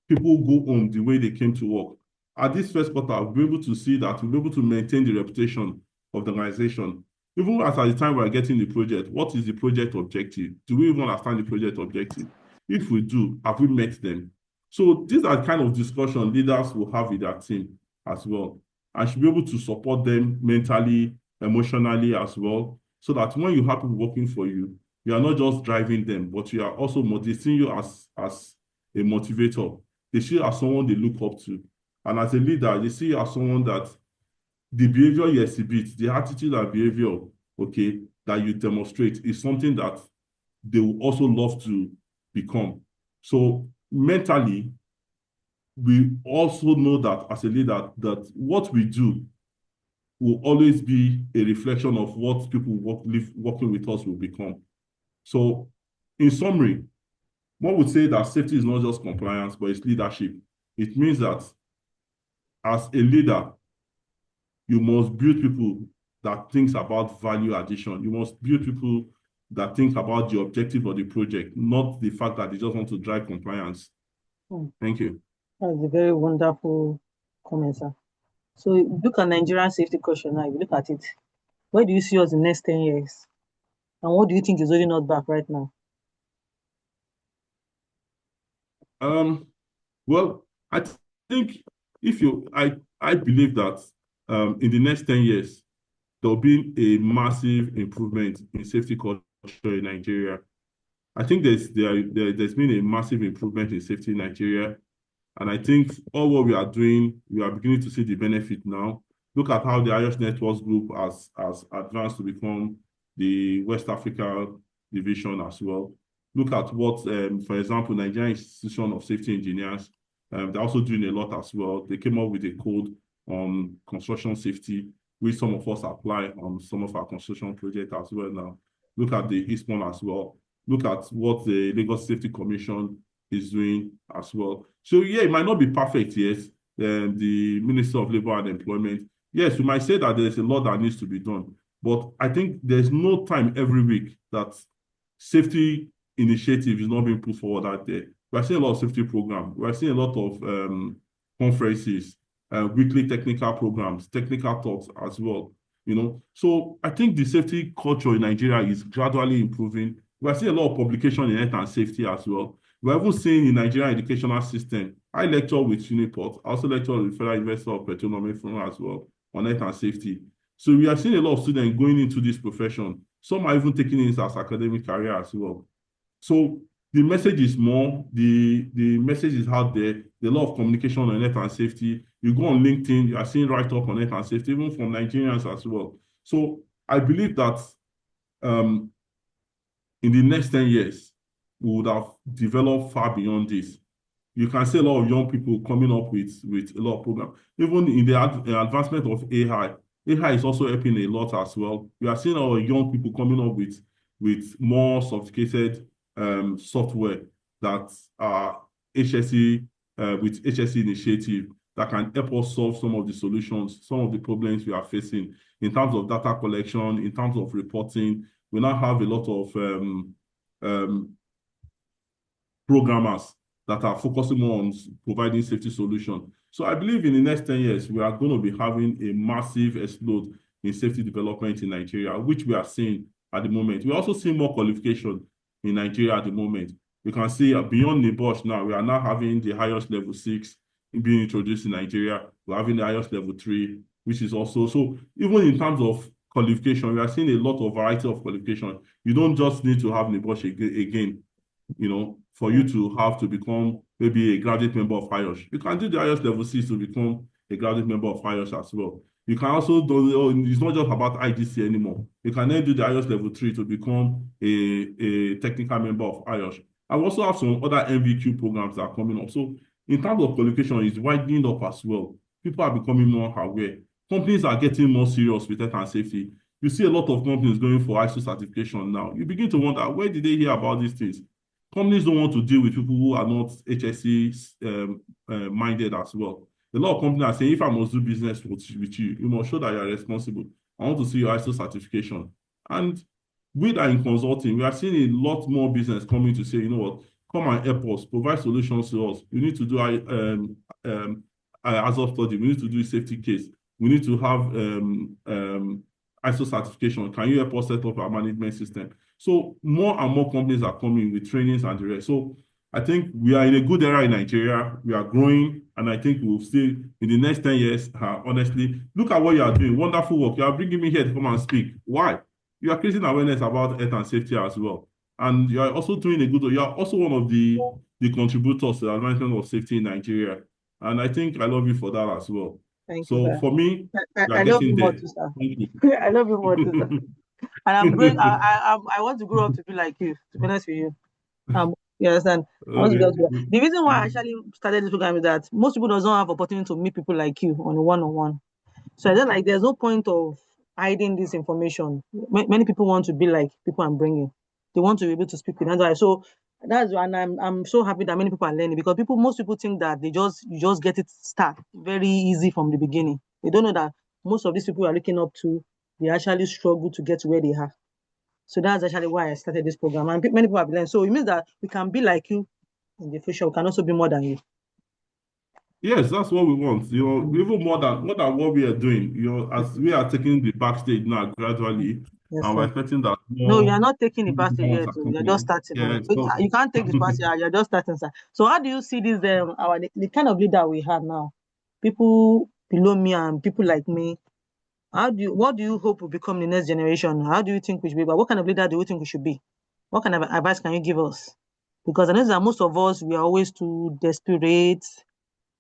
people go home the way they came to work. At this first quarter, we'll be able to see that we'll be able to maintain the reputation of the organization. Even at the time we're getting the project, what is the project objective? Do we even understand the project objective? If we do, have we met them? So these are the kind of discussion leaders will have with their team as well. And should be able to support them mentally, emotionally as well, so that when you have people working for you, you are not just driving them, but you are also motivating you as a motivator. They see you as someone they look up to. And as a leader, they see you as someone that the behavior you exhibit, the attitude and behavior, okay, that you demonstrate is something that they will also love to become. So mentally, we also know that as a leader, that what we do will always be a reflection of what people working with us will become. So, in summary, one would say that safety is not just compliance, but it's leadership. It means that as a leader, you must build people that think about value addition. You must build people that think about the objective of the project, not the fact that they just want to drive compliance. Thank you. That's a very wonderful comment, sir. So look at Nigerian safety culture now. If you look at it, where do you see us in the next 10 years? And what do you think is holding us back right now? Well, I think I believe that in the next 10 years, there'll be a massive improvement in safety culture in Nigeria. I think there's been a massive improvement in safety in Nigeria. And I think all what we are doing, we are beginning to see the benefit now. Look at how the IOS Networks Group has advanced to become the West Africa division as well. Look at what, for example, Nigerian Institution of Safety Engineers, they're also doing a lot as well. They came up with a code on construction safety, which some of us apply on some of our construction projects as well now. Look at the EASPON as well. Look at what the Lagos Safety Commission is doing as well. So yeah, it might not be perfect, yes. The Minister of Labour and Employment, yes, we might say that there's a lot that needs to be done. But I think there's no time every week that safety initiative is not being put forward out there. We're seeing a lot of safety programs. We're seeing a lot of conferences, weekly technical programs, technical talks as well. So I think the safety culture in Nigeria is gradually improving. We're seeing a lot of publication in health and safety as well. We're even seeing in the Nigerian educational system. I lecture with Uniport. I also lecture with Federal University of Petroleum as well on health and safety. So we are seeing a lot of students going into this profession. Some are even taking it as academic career as well. So the message is more, the message is out there. There's a lot of communication on health and safety. You go on LinkedIn, you are seeing write-up on health and safety, even from Nigerians as well. So I believe that in the next 10 years, we would have developed far beyond this. You can see a lot of young people coming up with a lot of programs. Even in the advancement of AI, AI is also helping a lot as well. We are seeing our young people coming up with more sophisticated software that are HSE with HSE initiative that can help us solve some of the solutions, some of the problems we are facing in terms of data collection, in terms of reporting. We now have a lot of programmers that are focusing more on providing safety solutions. So I believe in the next 10 years, we are going to be having a massive explode in safety development in Nigeria, which we are seeing at the moment. We also see more qualification in Nigeria at the moment. We can see beyond the Bosch now, we are now having the highest level 6 being introduced in Nigeria. We're having the highest level 3, which is also, so even in terms of qualification, we are seeing a lot of variety of qualification. You don't just need to have Bosch again, for you to have to become maybe a graduate member of IOS. You can do the IOS level 6 to become a graduate member of IOS as well. You can also do, it's not just about IGC anymore. You can then do the IOS level 3 to become a technical member of IOS. I also have some other MVQ programs that are coming up. So in terms of qualification, it's widening up as well. People are becoming more aware. Companies are getting more serious with health and safety. You see a lot of companies going for ISO certification now. You begin to wonder, where did they hear about these things? Companies don't want to deal with people who are not HSE minded as well. A lot of companies are saying, if I must do business with you, you must show that you are responsible. I want to see your ISO certification. And we that in consulting, we are seeing a lot more business coming to say, you know what, come and help us, provide solutions to us. We need to do hazard study. We need to do a safety case. We need to have ISO certification. Can you help us set up our management system? So more and more companies are coming with trainings and the rest. So I think we are in a good era in Nigeria. We are growing, and I think we'll still, in the next 10 years, honestly, look at what you are doing. Wonderful work. You are bringing me here to come and speak. Why? You are creating awareness about health and safety as well. And you are also doing a good, you are also one of the contributors to the advancement of safety in Nigeria. And I think I love you for that as well. Thank you, So sir. for me, you are I love you getting more there. too, sir. Thank you. I love you more too, sir. And I'm growing. I want to grow up to be like you. To be honest with you, you understand? I want to Okay. go to the reason why I actually started this program is that most people don't have opportunity to meet people like you on a one-on-one. So I just like there's no point of hiding this information. Many people want to be like people I'm bringing. They want to be able to speak with. That's why. So that's why, and I'm so happy that many people are learning because most people think that you just get it start very easy from the beginning. They don't know that most of these people are looking up to, they actually struggle to get to where they are. So that's actually why I started this program. And many people have learned. So it means that we can be like you in the future. We can also be more than you. Yes, that's what we want. Even more than what we are doing. As we are taking the backstage now gradually, Yes, and we're sir. expecting that No, you are more not taking the past ones yet. are You're just coming. starting. Yeah, so You can't take the past year. You're just starting, sir. So how do you see this? The kind of leader we have now, people below me and people like me. What do you hope will become the next generation? How do you think we should be? But what kind of leader do you think we should be? What kind of advice can you give us? Because I know that most of us we are always too desperate.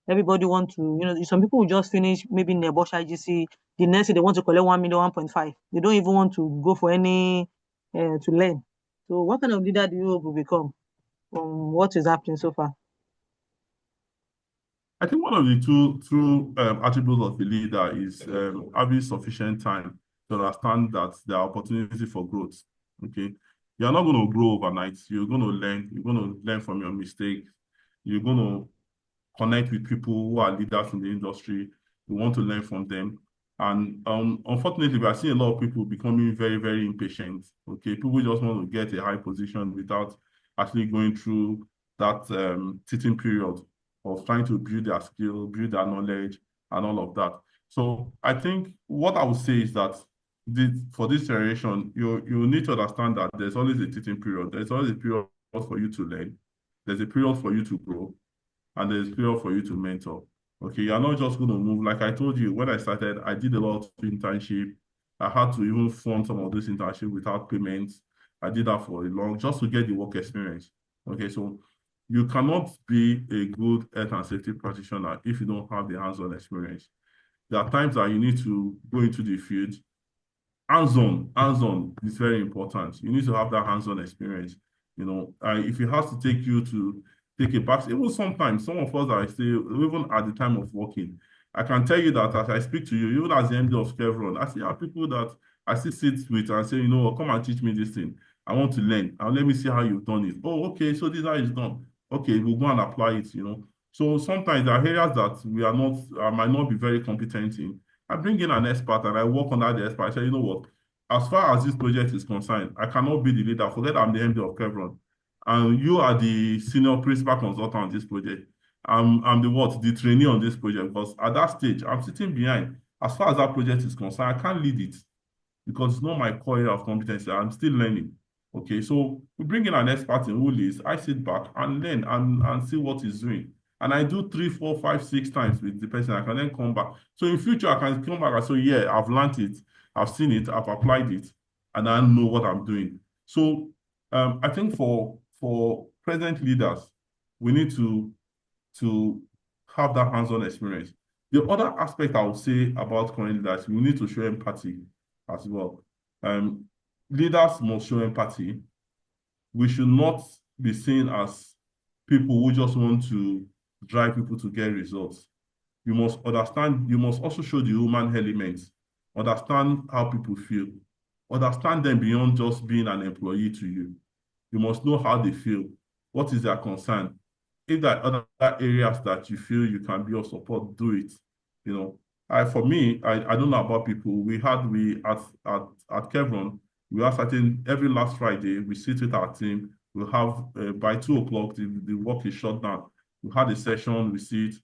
Everybody want to, some people will just finish maybe in their Bosch IGC. The next day they want to collect 1 million, 1.5. They don't even want to go for any to learn. So what kind of leader do you hope will become from what is happening so far? I think one of the two true attributes of a leader is having sufficient time to understand that there are opportunities for growth. Okay, you're not going to grow overnight. You're going to learn. You're going to learn from your mistakes. You're going to connect with people who are leaders in the industry. We want to learn from them. And unfortunately, we are seeing a lot of people becoming very, very impatient. Okay, people just want to get a high position without actually going through that teaching period of trying to build their skill, build their knowledge, and all of that. So I think what I would say is that for this generation, you need to understand that there's always a teaching period. There's always a period for you to learn. There's a period for you to grow, and there's a period for you to mentor. Okay, you're not just going to move. Like I told you, when I started, I did a lot of internship. I had to even fund some of this internship without payments. I did that for a long, just to get the work experience. Okay, so you cannot be a good health and safety practitioner if you don't have the hands-on experience. There are times that you need to go into the field. Hands-on is very important. You need to have that hands-on experience. If it has to take you to take a back, even sometimes some of us are still, even at the time of working, I can tell you that as I speak to you, even as the MD of Chevron, I still have people that I still sit with and say, come and teach me this thing. I want to learn. And let me see how you've done it. Oh, okay, so this is how it's done. Okay, we'll go and apply it. So sometimes there are areas that I might not be very competent in. I bring in an expert and I work under the expert. I say, you know what? As far as this project is concerned, I cannot be the leader. Forget I'm the MD of Chevron. And you are the senior principal consultant on this project. I'm the what? The trainee on this project. Because at that stage, I'm sitting behind. As far as that project is concerned, I can't lead it because it's not my core area of competency. I'm still learning. Okay, so we bring in an expert in who leads. I sit back and learn and see what he's doing. And I do 3, 4, 5, 6 times with the person. I can then come back. So in future, I can come back and say, yeah, I've learned it, I've seen it, I've applied it, and I know what I'm doing. So I think for present leaders, we need to have that hands-on experience. The other aspect I would say about current leaders, we need to show empathy as well. Leaders must show empathy. We should not be seen as people who just want to drive people to get results. You must understand, you must also show the human elements, understand how people feel, understand them beyond just being an employee to you. You must know how they feel, what is their concern. If there are other areas that you feel you can be of support, do it. You know, for me, I don't know about people. We at Kevron, we have certain every last Friday we sit with our team. We have by 2 o'clock the work is shut down. We had a session. We sit.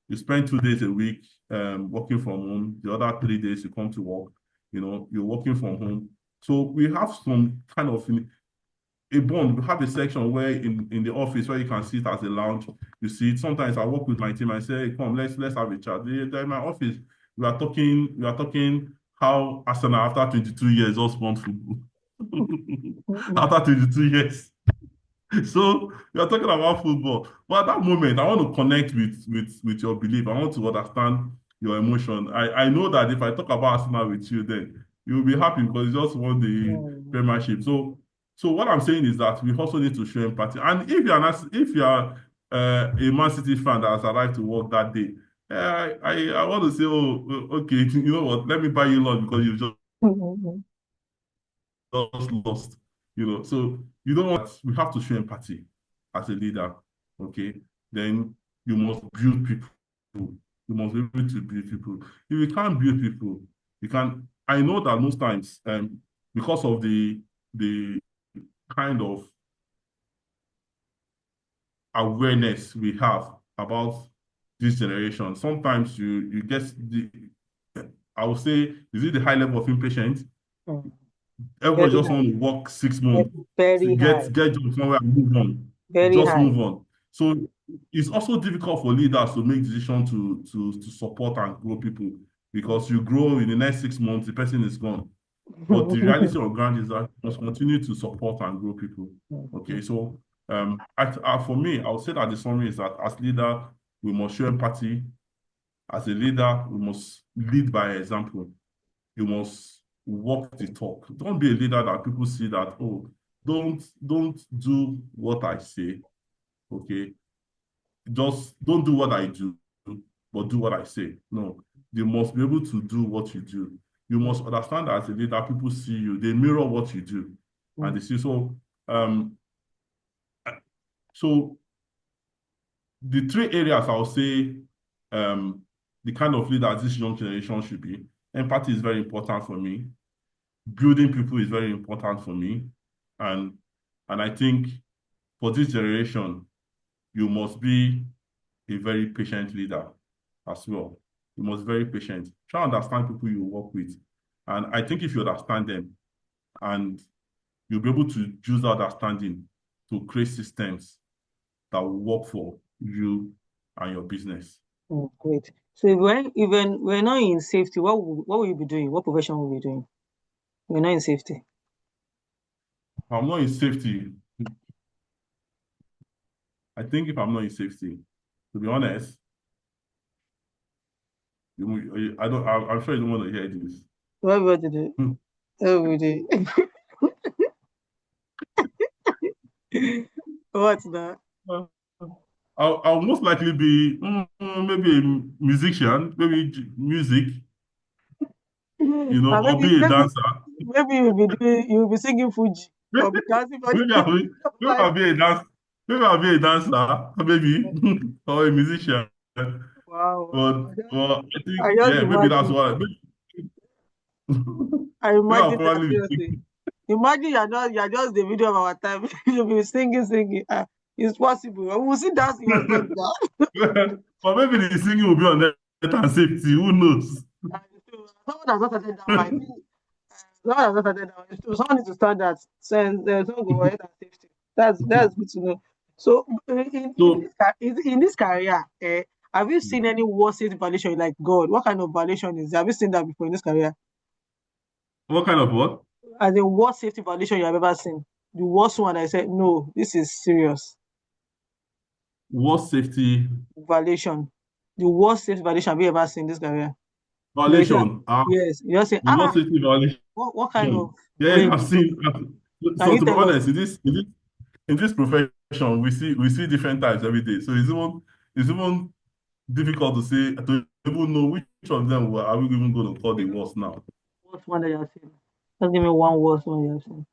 You spend 2 days a week working from home. The other 3 days you come to work. You know, you're working from home. So we have some kind of a bond. We have a section where in the office where you can sit as a lounge. You see it. Sometimes I work with my team. I say, hey, come, let's have a chat. They're in my office. We are talking how Arsenal after 22 years just won football. After 22 years. So we are talking about football. But at that moment, I want to connect with your belief. I want to understand your emotion. I know that if I talk about Arsenal with you, then you'll be happy because you just won the Premiership. So what I'm saying is that we also need to show empathy. And if you are a Man City fan that has arrived to work that day, I want to say, oh, okay, you know what? Let me buy you lunch because you've just lost. You know, so you don't want. We have to show empathy as a leader. Okay, then you must build people. You must be able to build people. If you can't build people, you can. I know that most times, because of the kind of awareness we have about this generation, sometimes you get the, I would say, is it the high level of impatience? Everybody just want to work 6 months to get job somewhere and move on. Just move on. So it's also difficult for leaders to make decisions to support and grow people because you grow in the next 6 months, the person is gone. But the reality of ground is that you must continue to support and grow people. Okay, so for me, I would say that the summary is that as leader, we must show empathy. As a leader, we must lead by example. You must walk the talk. Don't be a leader that people see that, oh, don't do what I say. Okay. Just don't do what I do, but do what I say. No, you must be able to do what you do. You must understand that as a leader, people see you, they mirror what you do. And they see so the 3 areas I'll say the kind of leader this young generation should be. Empathy is very important for me. Building people is very important for me. And I think for this generation, you must be a very patient leader as well. You must be very patient. Try to understand people you work with. And I think if you understand them and you'll be able to use that understanding to create systems that will work for you and your business. Oh, great. So if we're not in safety, what will you be doing? What profession will you be doing? We're not in safety. I'm not in safety. I think if I'm not in safety, to be honest, I'm sure you don't want to hear this. What will you do? Every day. What's that? I'll most likely be maybe a musician, maybe music, or be a dancer. Maybe you'll be singing Fuji. Or be dancing for maybe I'll be a dancer. Maybe I'll be a dancer, maybe, or a musician. Wow. But I think, maybe that's what. I imagine that, seriously. Imagine you're just the video of our time. You'll be singing. It's possible. We'll see dancing your step down. Or maybe the singing will be on net and safety. Who knows? Someone has not started that. I think someone has not started that. Someone needs to start that. Since there's no go ahead and safety. That's good to know. So in this career, have you seen any worst safety violation? Like God, what kind of violation is there? Have you seen that before in this career? What kind of what? As the worst safety violation you have ever seen. The worst one I said, no, this is serious. Worst safety violation. the worst safety violation have you ever seen in this career? Violation. Yes, you're saying, The worst safety violation. what kind of Yeah, range? I've seen. Can So you to be tell us? honest, in this profession, we see different types every day. So it's even difficult to even know which of them are we even going to call the worst now. Worst one that you have seen? Just give me one worst one you have seen.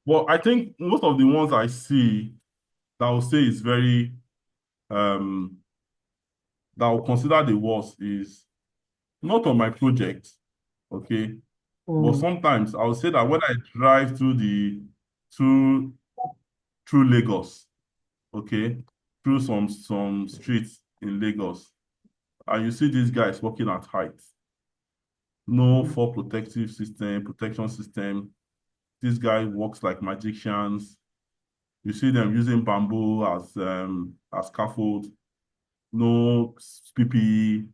Well, I think most of the ones I see that I will say is very um that I will consider the worst is not on my project, okay? But sometimes I will say that when I drive through through Lagos, okay, through some streets in Lagos, and you see these guys walking at height, no fall protection system. This guy walks like magicians. You see them using bamboo as scaffold, no PPE,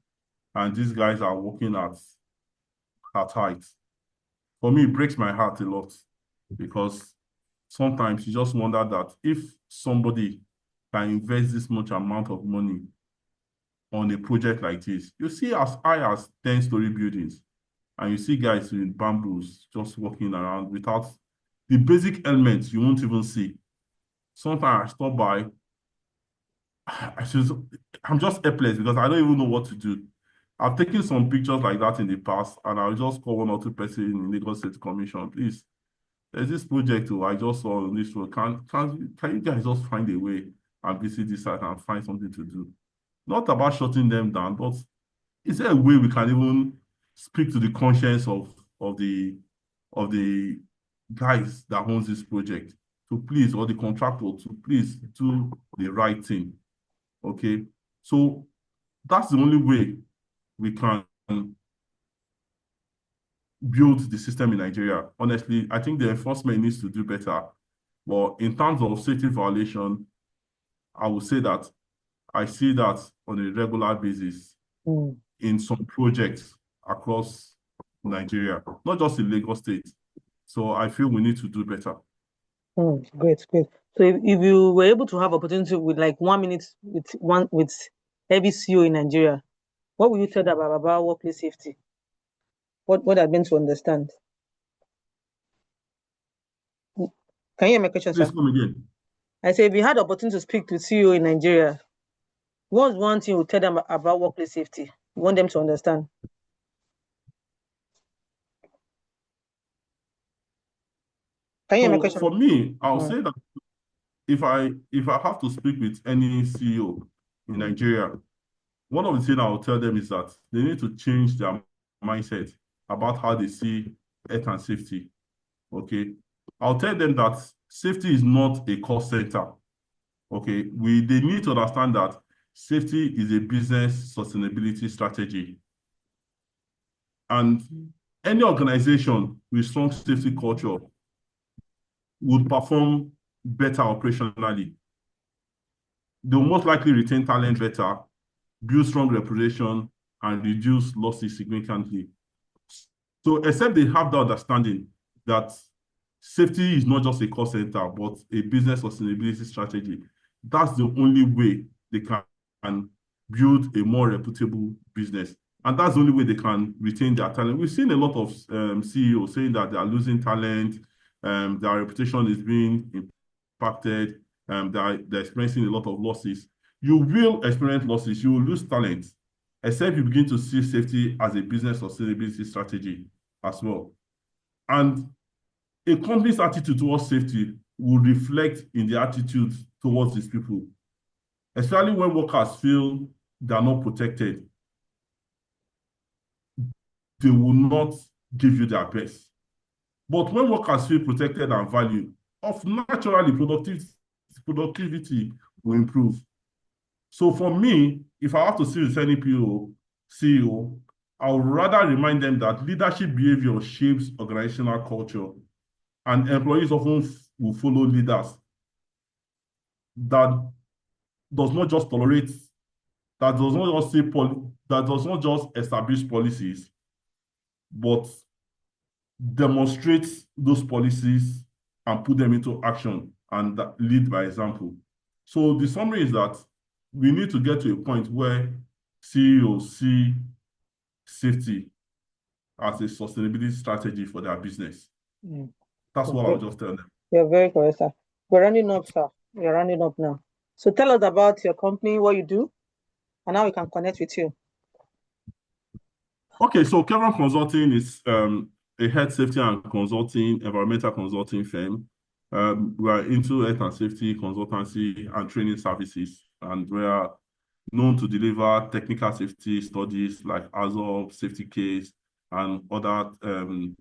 and these guys are walking at height. For me, it breaks my heart a lot because sometimes you just wonder that if somebody can invest this much amount of money on a project like this, you see as high as 10-story buildings, and you see guys with bamboos just walking around without the basic elements you won't even see. Sometimes I stop by, I just, I'm just helpless because I don't even know what to do. I've taken some pictures like that in the past, and I'll just call one or two persons in Lagos State Commission. Please, there's this project I just saw on this road. Can you guys just find a way and visit this site and find something to do? Not about shutting them down, but is there a way we can even speak to the conscience of the guys that owns this project to please, or the contractor to please do the right thing? Okay, so that's the only way we can build the system in Nigeria. Honestly, I think the enforcement needs to do better. But in terms of safety violation, I would say that I see that on a regular basis in some projects across Nigeria, not just in Lagos State. So I feel we need to do better. Great, great. So if you were able to have opportunity with like 1 minute with every CEO in Nigeria, what would you tell them about workplace safety? What are meant to understand? Can you hear my question, Please sir? come again. I say if you had the opportunity to speak to CEO in Nigeria, what's one thing you would tell them about workplace safety? You want them to understand? Can you hear my So question? for me, I'll say that if I have to speak with any CEO in Nigeria, one of the things I will tell them is that they need to change their mindset about how they see health and safety. Okay. I'll tell them that safety is not a cost center. Okay. They need to understand that safety is a business sustainability strategy. And any organization with strong safety culture would perform better operationally. They'll most likely retain talent better, build strong reputation, and reduce losses significantly. So except they have the understanding that safety is not just a cost center, but a business sustainability strategy, that's the only way they can build a more reputable business. And that's the only way they can retain their talent. We've seen a lot of CEOs saying that they are losing talent, their reputation is being impacted, they're experiencing a lot of losses. You will experience losses, you will lose talent, except you begin to see safety as a business sustainability strategy as well. And a company's attitude towards safety will reflect in the attitude towards these people, especially when workers feel they are not protected. They will not give you their best. But when workers feel protected and valued, naturally productivity will improve. So for me, if I have to see with any CEO, I would rather remind them that leadership behavior shapes organizational culture, and employees often will follow leaders that does not just tolerate, that does not just that does not just establish policies, but demonstrate those policies and put them into action and lead by example. So the summary is that we need to get to a point where CEOs see safety as a sustainability strategy for their business. That's what I'll just tell them. You're very correct, sir. We're running up, sir. We're running up now. So tell us about your company, what you do, and how we can connect with you. Okay, so Kevron Consulting is a health safety and consulting, environmental consulting firm. We are into health and safety consultancy and training services, and we are known to deliver technical safety studies like ASOP, safety case, and other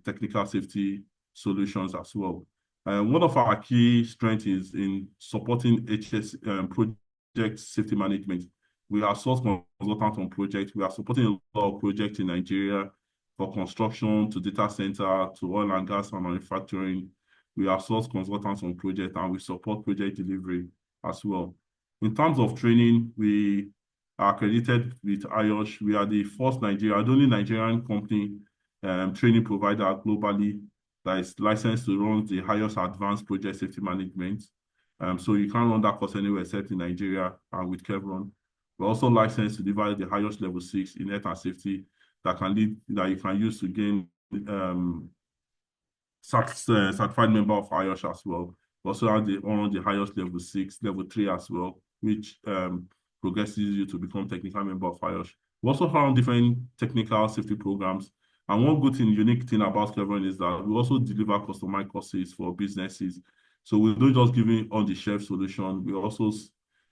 technical safety solutions as well. One of our key strengths is in supporting HS project safety management. We are source consultants on projects. We are supporting a lot of projects in Nigeria for construction to data center to oil and gas and manufacturing. We are source consultants on projects and we support project delivery as well. In terms of training, we are accredited with IOSH. We are the only Nigerian company training provider globally that is licensed to run the highest advanced project safety management. So you can't run that course anywhere except in Nigeria and with Kevron. We're also licensed to deliver the highest level 6 in health and safety that you can use to gain certified member of IOSH as well. We also have the highest level 6, level 3 as well, which progresses you to become technical member of IOSH. We also found different technical safety programs. And one good thing, unique thing about Kevron is that we also deliver customized courses for businesses. So we don't just give you on-the-shelf solution. We also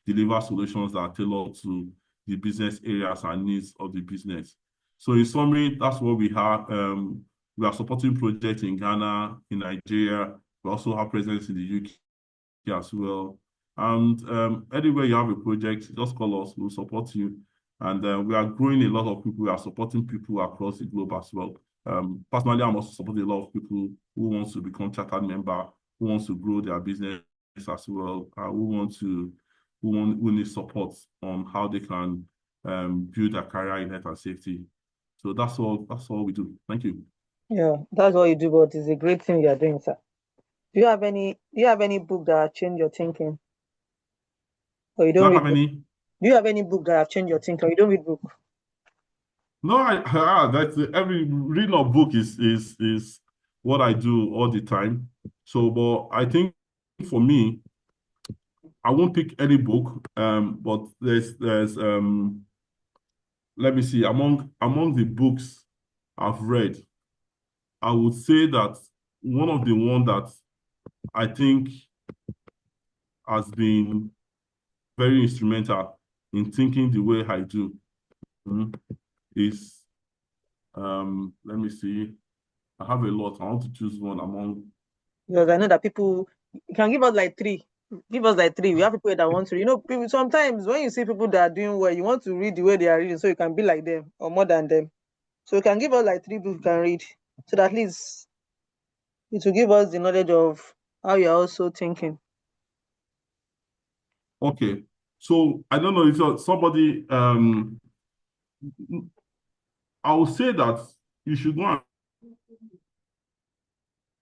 deliver solutions that are tailored to the business areas and needs of the business. So in summary, that's what we have. We are supporting projects in Ghana, in Nigeria. We also have presence in the UK as well. And anywhere you have a project, just call us. We'll support you. And we are growing a lot of people. We are supporting people across the globe as well. Personally, I'm also supporting a lot of people who want to become chartered member, who wants to grow their business as well, who need support on how they can build a career in health and safety. So that's all we do. Thank you. Yeah, that's what you do, but it's a great thing you're doing, sir. Do you have any book that changed your thinking? Or you don't read have any? Do you have any book that have changed your thinking, or you don't read book? No, that's every reading of book is what I do all the time. So, but I think for me, I won't pick any book. But there's let me see, among the books I've read, I would say that one of the ones that I think has been very instrumental in thinking the way I do is, let me see, I have a lot. I want to choose one among. Because I know that people, you can give us like 3. Give us like 3. We have people that want to, people, sometimes when you see people that are doing well, you want to read the way they are reading so you can be like them or more than them. So you can give us like 3 books you can read so that at least it will give us the knowledge of how you're also thinking. Okay. So I don't know if somebody, I will say that you should go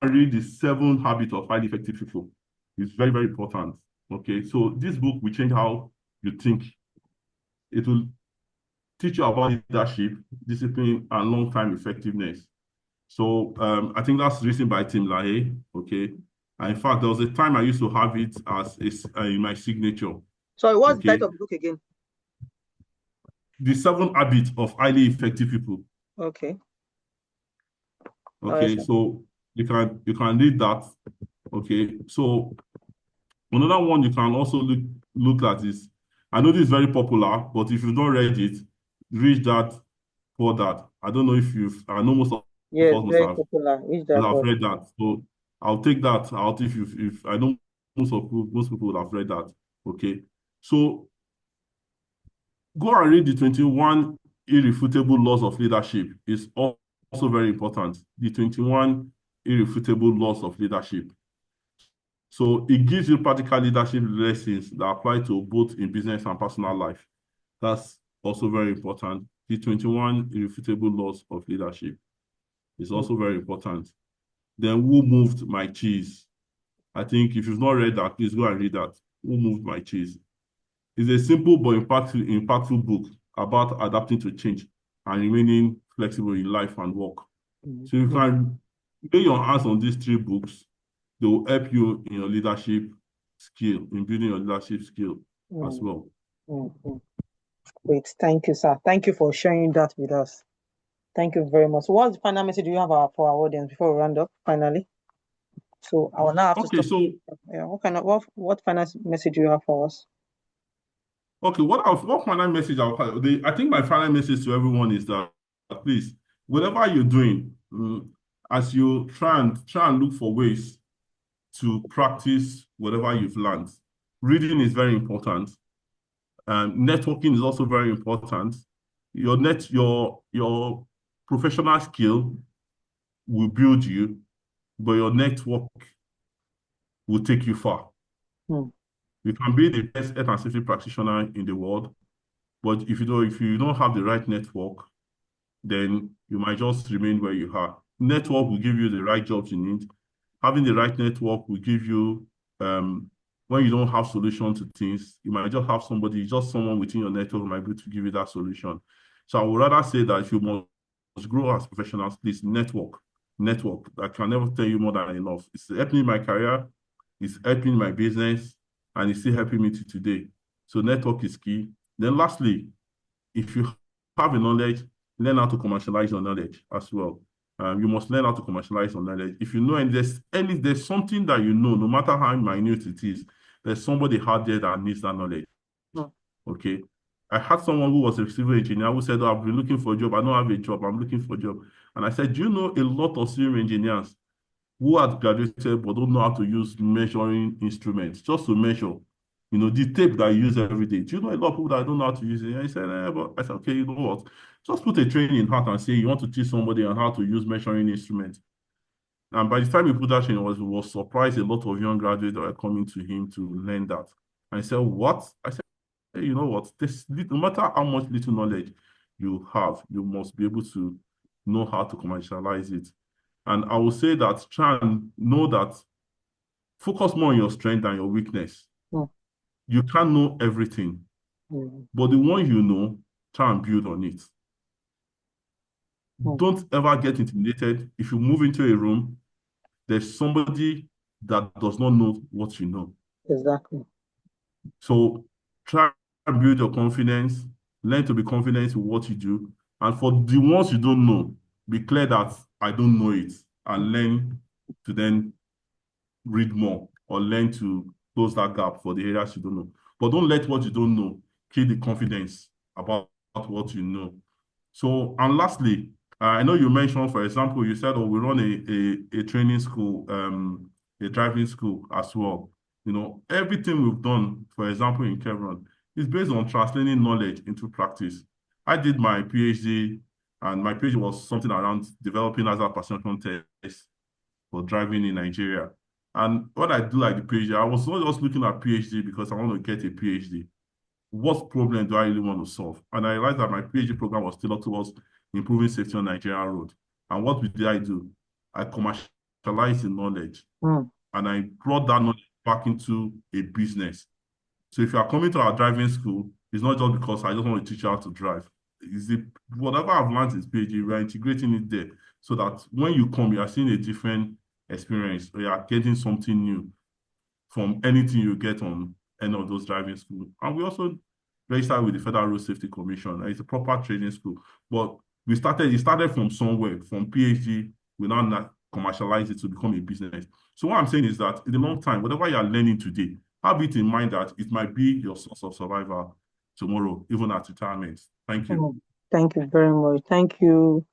and read the 7 Habits of Highly Effective People. It's very, very important. Okay. So this book will change how you think. It will teach you about leadership, discipline, and long-term effectiveness. So I think that's written by Tim LaHaye. Okay. And in fact, there was a time I used to have it as in my signature. So what's the title of the book again? The 7 Habits of Highly Effective People. Okay. Okay, so you can read that. Okay, so another one you can also look at is, I know this is very popular, but if you've not read it, read that for that. I don't know if I know most of us very popular. have read that. So I'll take that out if I know most people would have read that. Okay, so go and read the 21 irrefutable laws of leadership. It's also very important. The 21 irrefutable laws of leadership. So it gives you practical leadership lessons that apply to both in business and personal life. That's also very important. The 21 irrefutable laws of leadership is also very important. Then Who Moved My Cheese? I think if you've not read that, please go and read that. Who Moved My Cheese? It's a simple but impactful book about adapting to change and remaining flexible in life and work. So you can lay your hands on these 3 books. They will help you in your leadership skill, in building your leadership skill as well. Great. Thank you, sir. Thank you for sharing that with us. Thank you very much. What's the final message you have for our audience before we round up finally? So I will now have to stop. So yeah, what final message do you have for us? Okay, what final message I think my final message to everyone is that please, whatever you're doing, as you try and look for ways to practice whatever you've learned. Reading is very important. Networking is also very important. Your professional skill will build you, but your network will take you far. You can be the best health and safety practitioner in the world, but if you don't have the right network, then you might just remain where you are. Network will give you the right jobs you need. Having the right network will give you, when you don't have solution to things, you might just have someone within your network might be able to give you that solution. So I would rather say that if you must grow as professionals, please network. I can never tell you more than enough. It's helping in my career, it's helping my business, and it's still helping me to today. So network is key. Then lastly, if you have a knowledge, learn how to commercialize your knowledge as well. You must learn how to commercialize your knowledge. If you know, and there's something that you know, no matter how minute it is, there's somebody out there that needs that knowledge. Okay. I had someone who was a civil engineer who said, I've been looking for a job. I don't have a job. I'm looking for a job. And I said, do you know a lot of civil engineers who had graduated but don't know how to use measuring instruments just to measure? The tape that you use every day. Do you know a lot of people that don't know how to use it? And he said, but I said, okay, you know what? Just put a training hat and say you want to teach somebody on how to use measuring instruments. And by the time he put that training, he was surprised a lot of young graduates that were coming to him to learn that. And I said, what? I said, hey, you know what? No matter how much little knowledge you have, you must be able to know how to commercialize it. And I will say that try and know that focus more on your strength than your weakness. You can't know everything, but the one you know, try and build on it. Don't ever get intimidated. If you move into a room, there's somebody that does not know what you know. Exactly. So try and build your confidence, learn to be confident in what you do. And for the ones you don't know, be clear that I don't know it, and learn to then read more or learn to close that gap for the areas you don't know. But don't let what you don't know kill the confidence about what you know. So, and lastly, I know you mentioned, for example, you said, we run a training school, a driving school as well. Everything we've done, for example, in Chevron, is based on translating knowledge into practice. I did my PhD, and my PhD was something around developing hazard perception tests for driving in Nigeria. And what I do like the PhD, I was not just looking at PhD because I want to get a PhD. What problem do I really want to solve? And I realized that my PhD program was tailored towards improving safety on Nigerian road. And what did I do? I commercialized the knowledge, and I brought that knowledge back into a business. So if you are coming to our driving school, it's not just because I just want to teach you how to drive. Whatever I've learned in PhD, we're integrating it there so that when you come, you are seeing a different experience, or you are getting something new from anything you get on any of those driving schools. And we also registered with the Federal Road Safety Commission. It's a proper training school. But it started from somewhere, from PhD. We now commercialize it to become a business. So what I'm saying is that in the long time, whatever you are learning today, have it in mind that it might be your source of survival tomorrow, even at retirement. Thank you. Thank you very much. Thank you,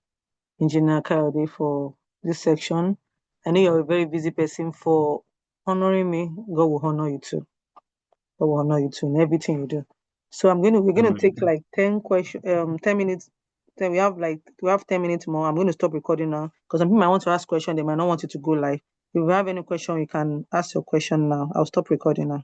Engineer Kayode, for this section. I know you're a very busy person. For honoring me, God will honor you too. God will honor you too in everything you do. So we're gonna take like 10 questions, 10 minutes. Then we have 10 minutes more. I'm going to stop recording now because some people might want to ask questions. They might not want you to go live. If you have any question, you can ask your question now. I'll stop recording now.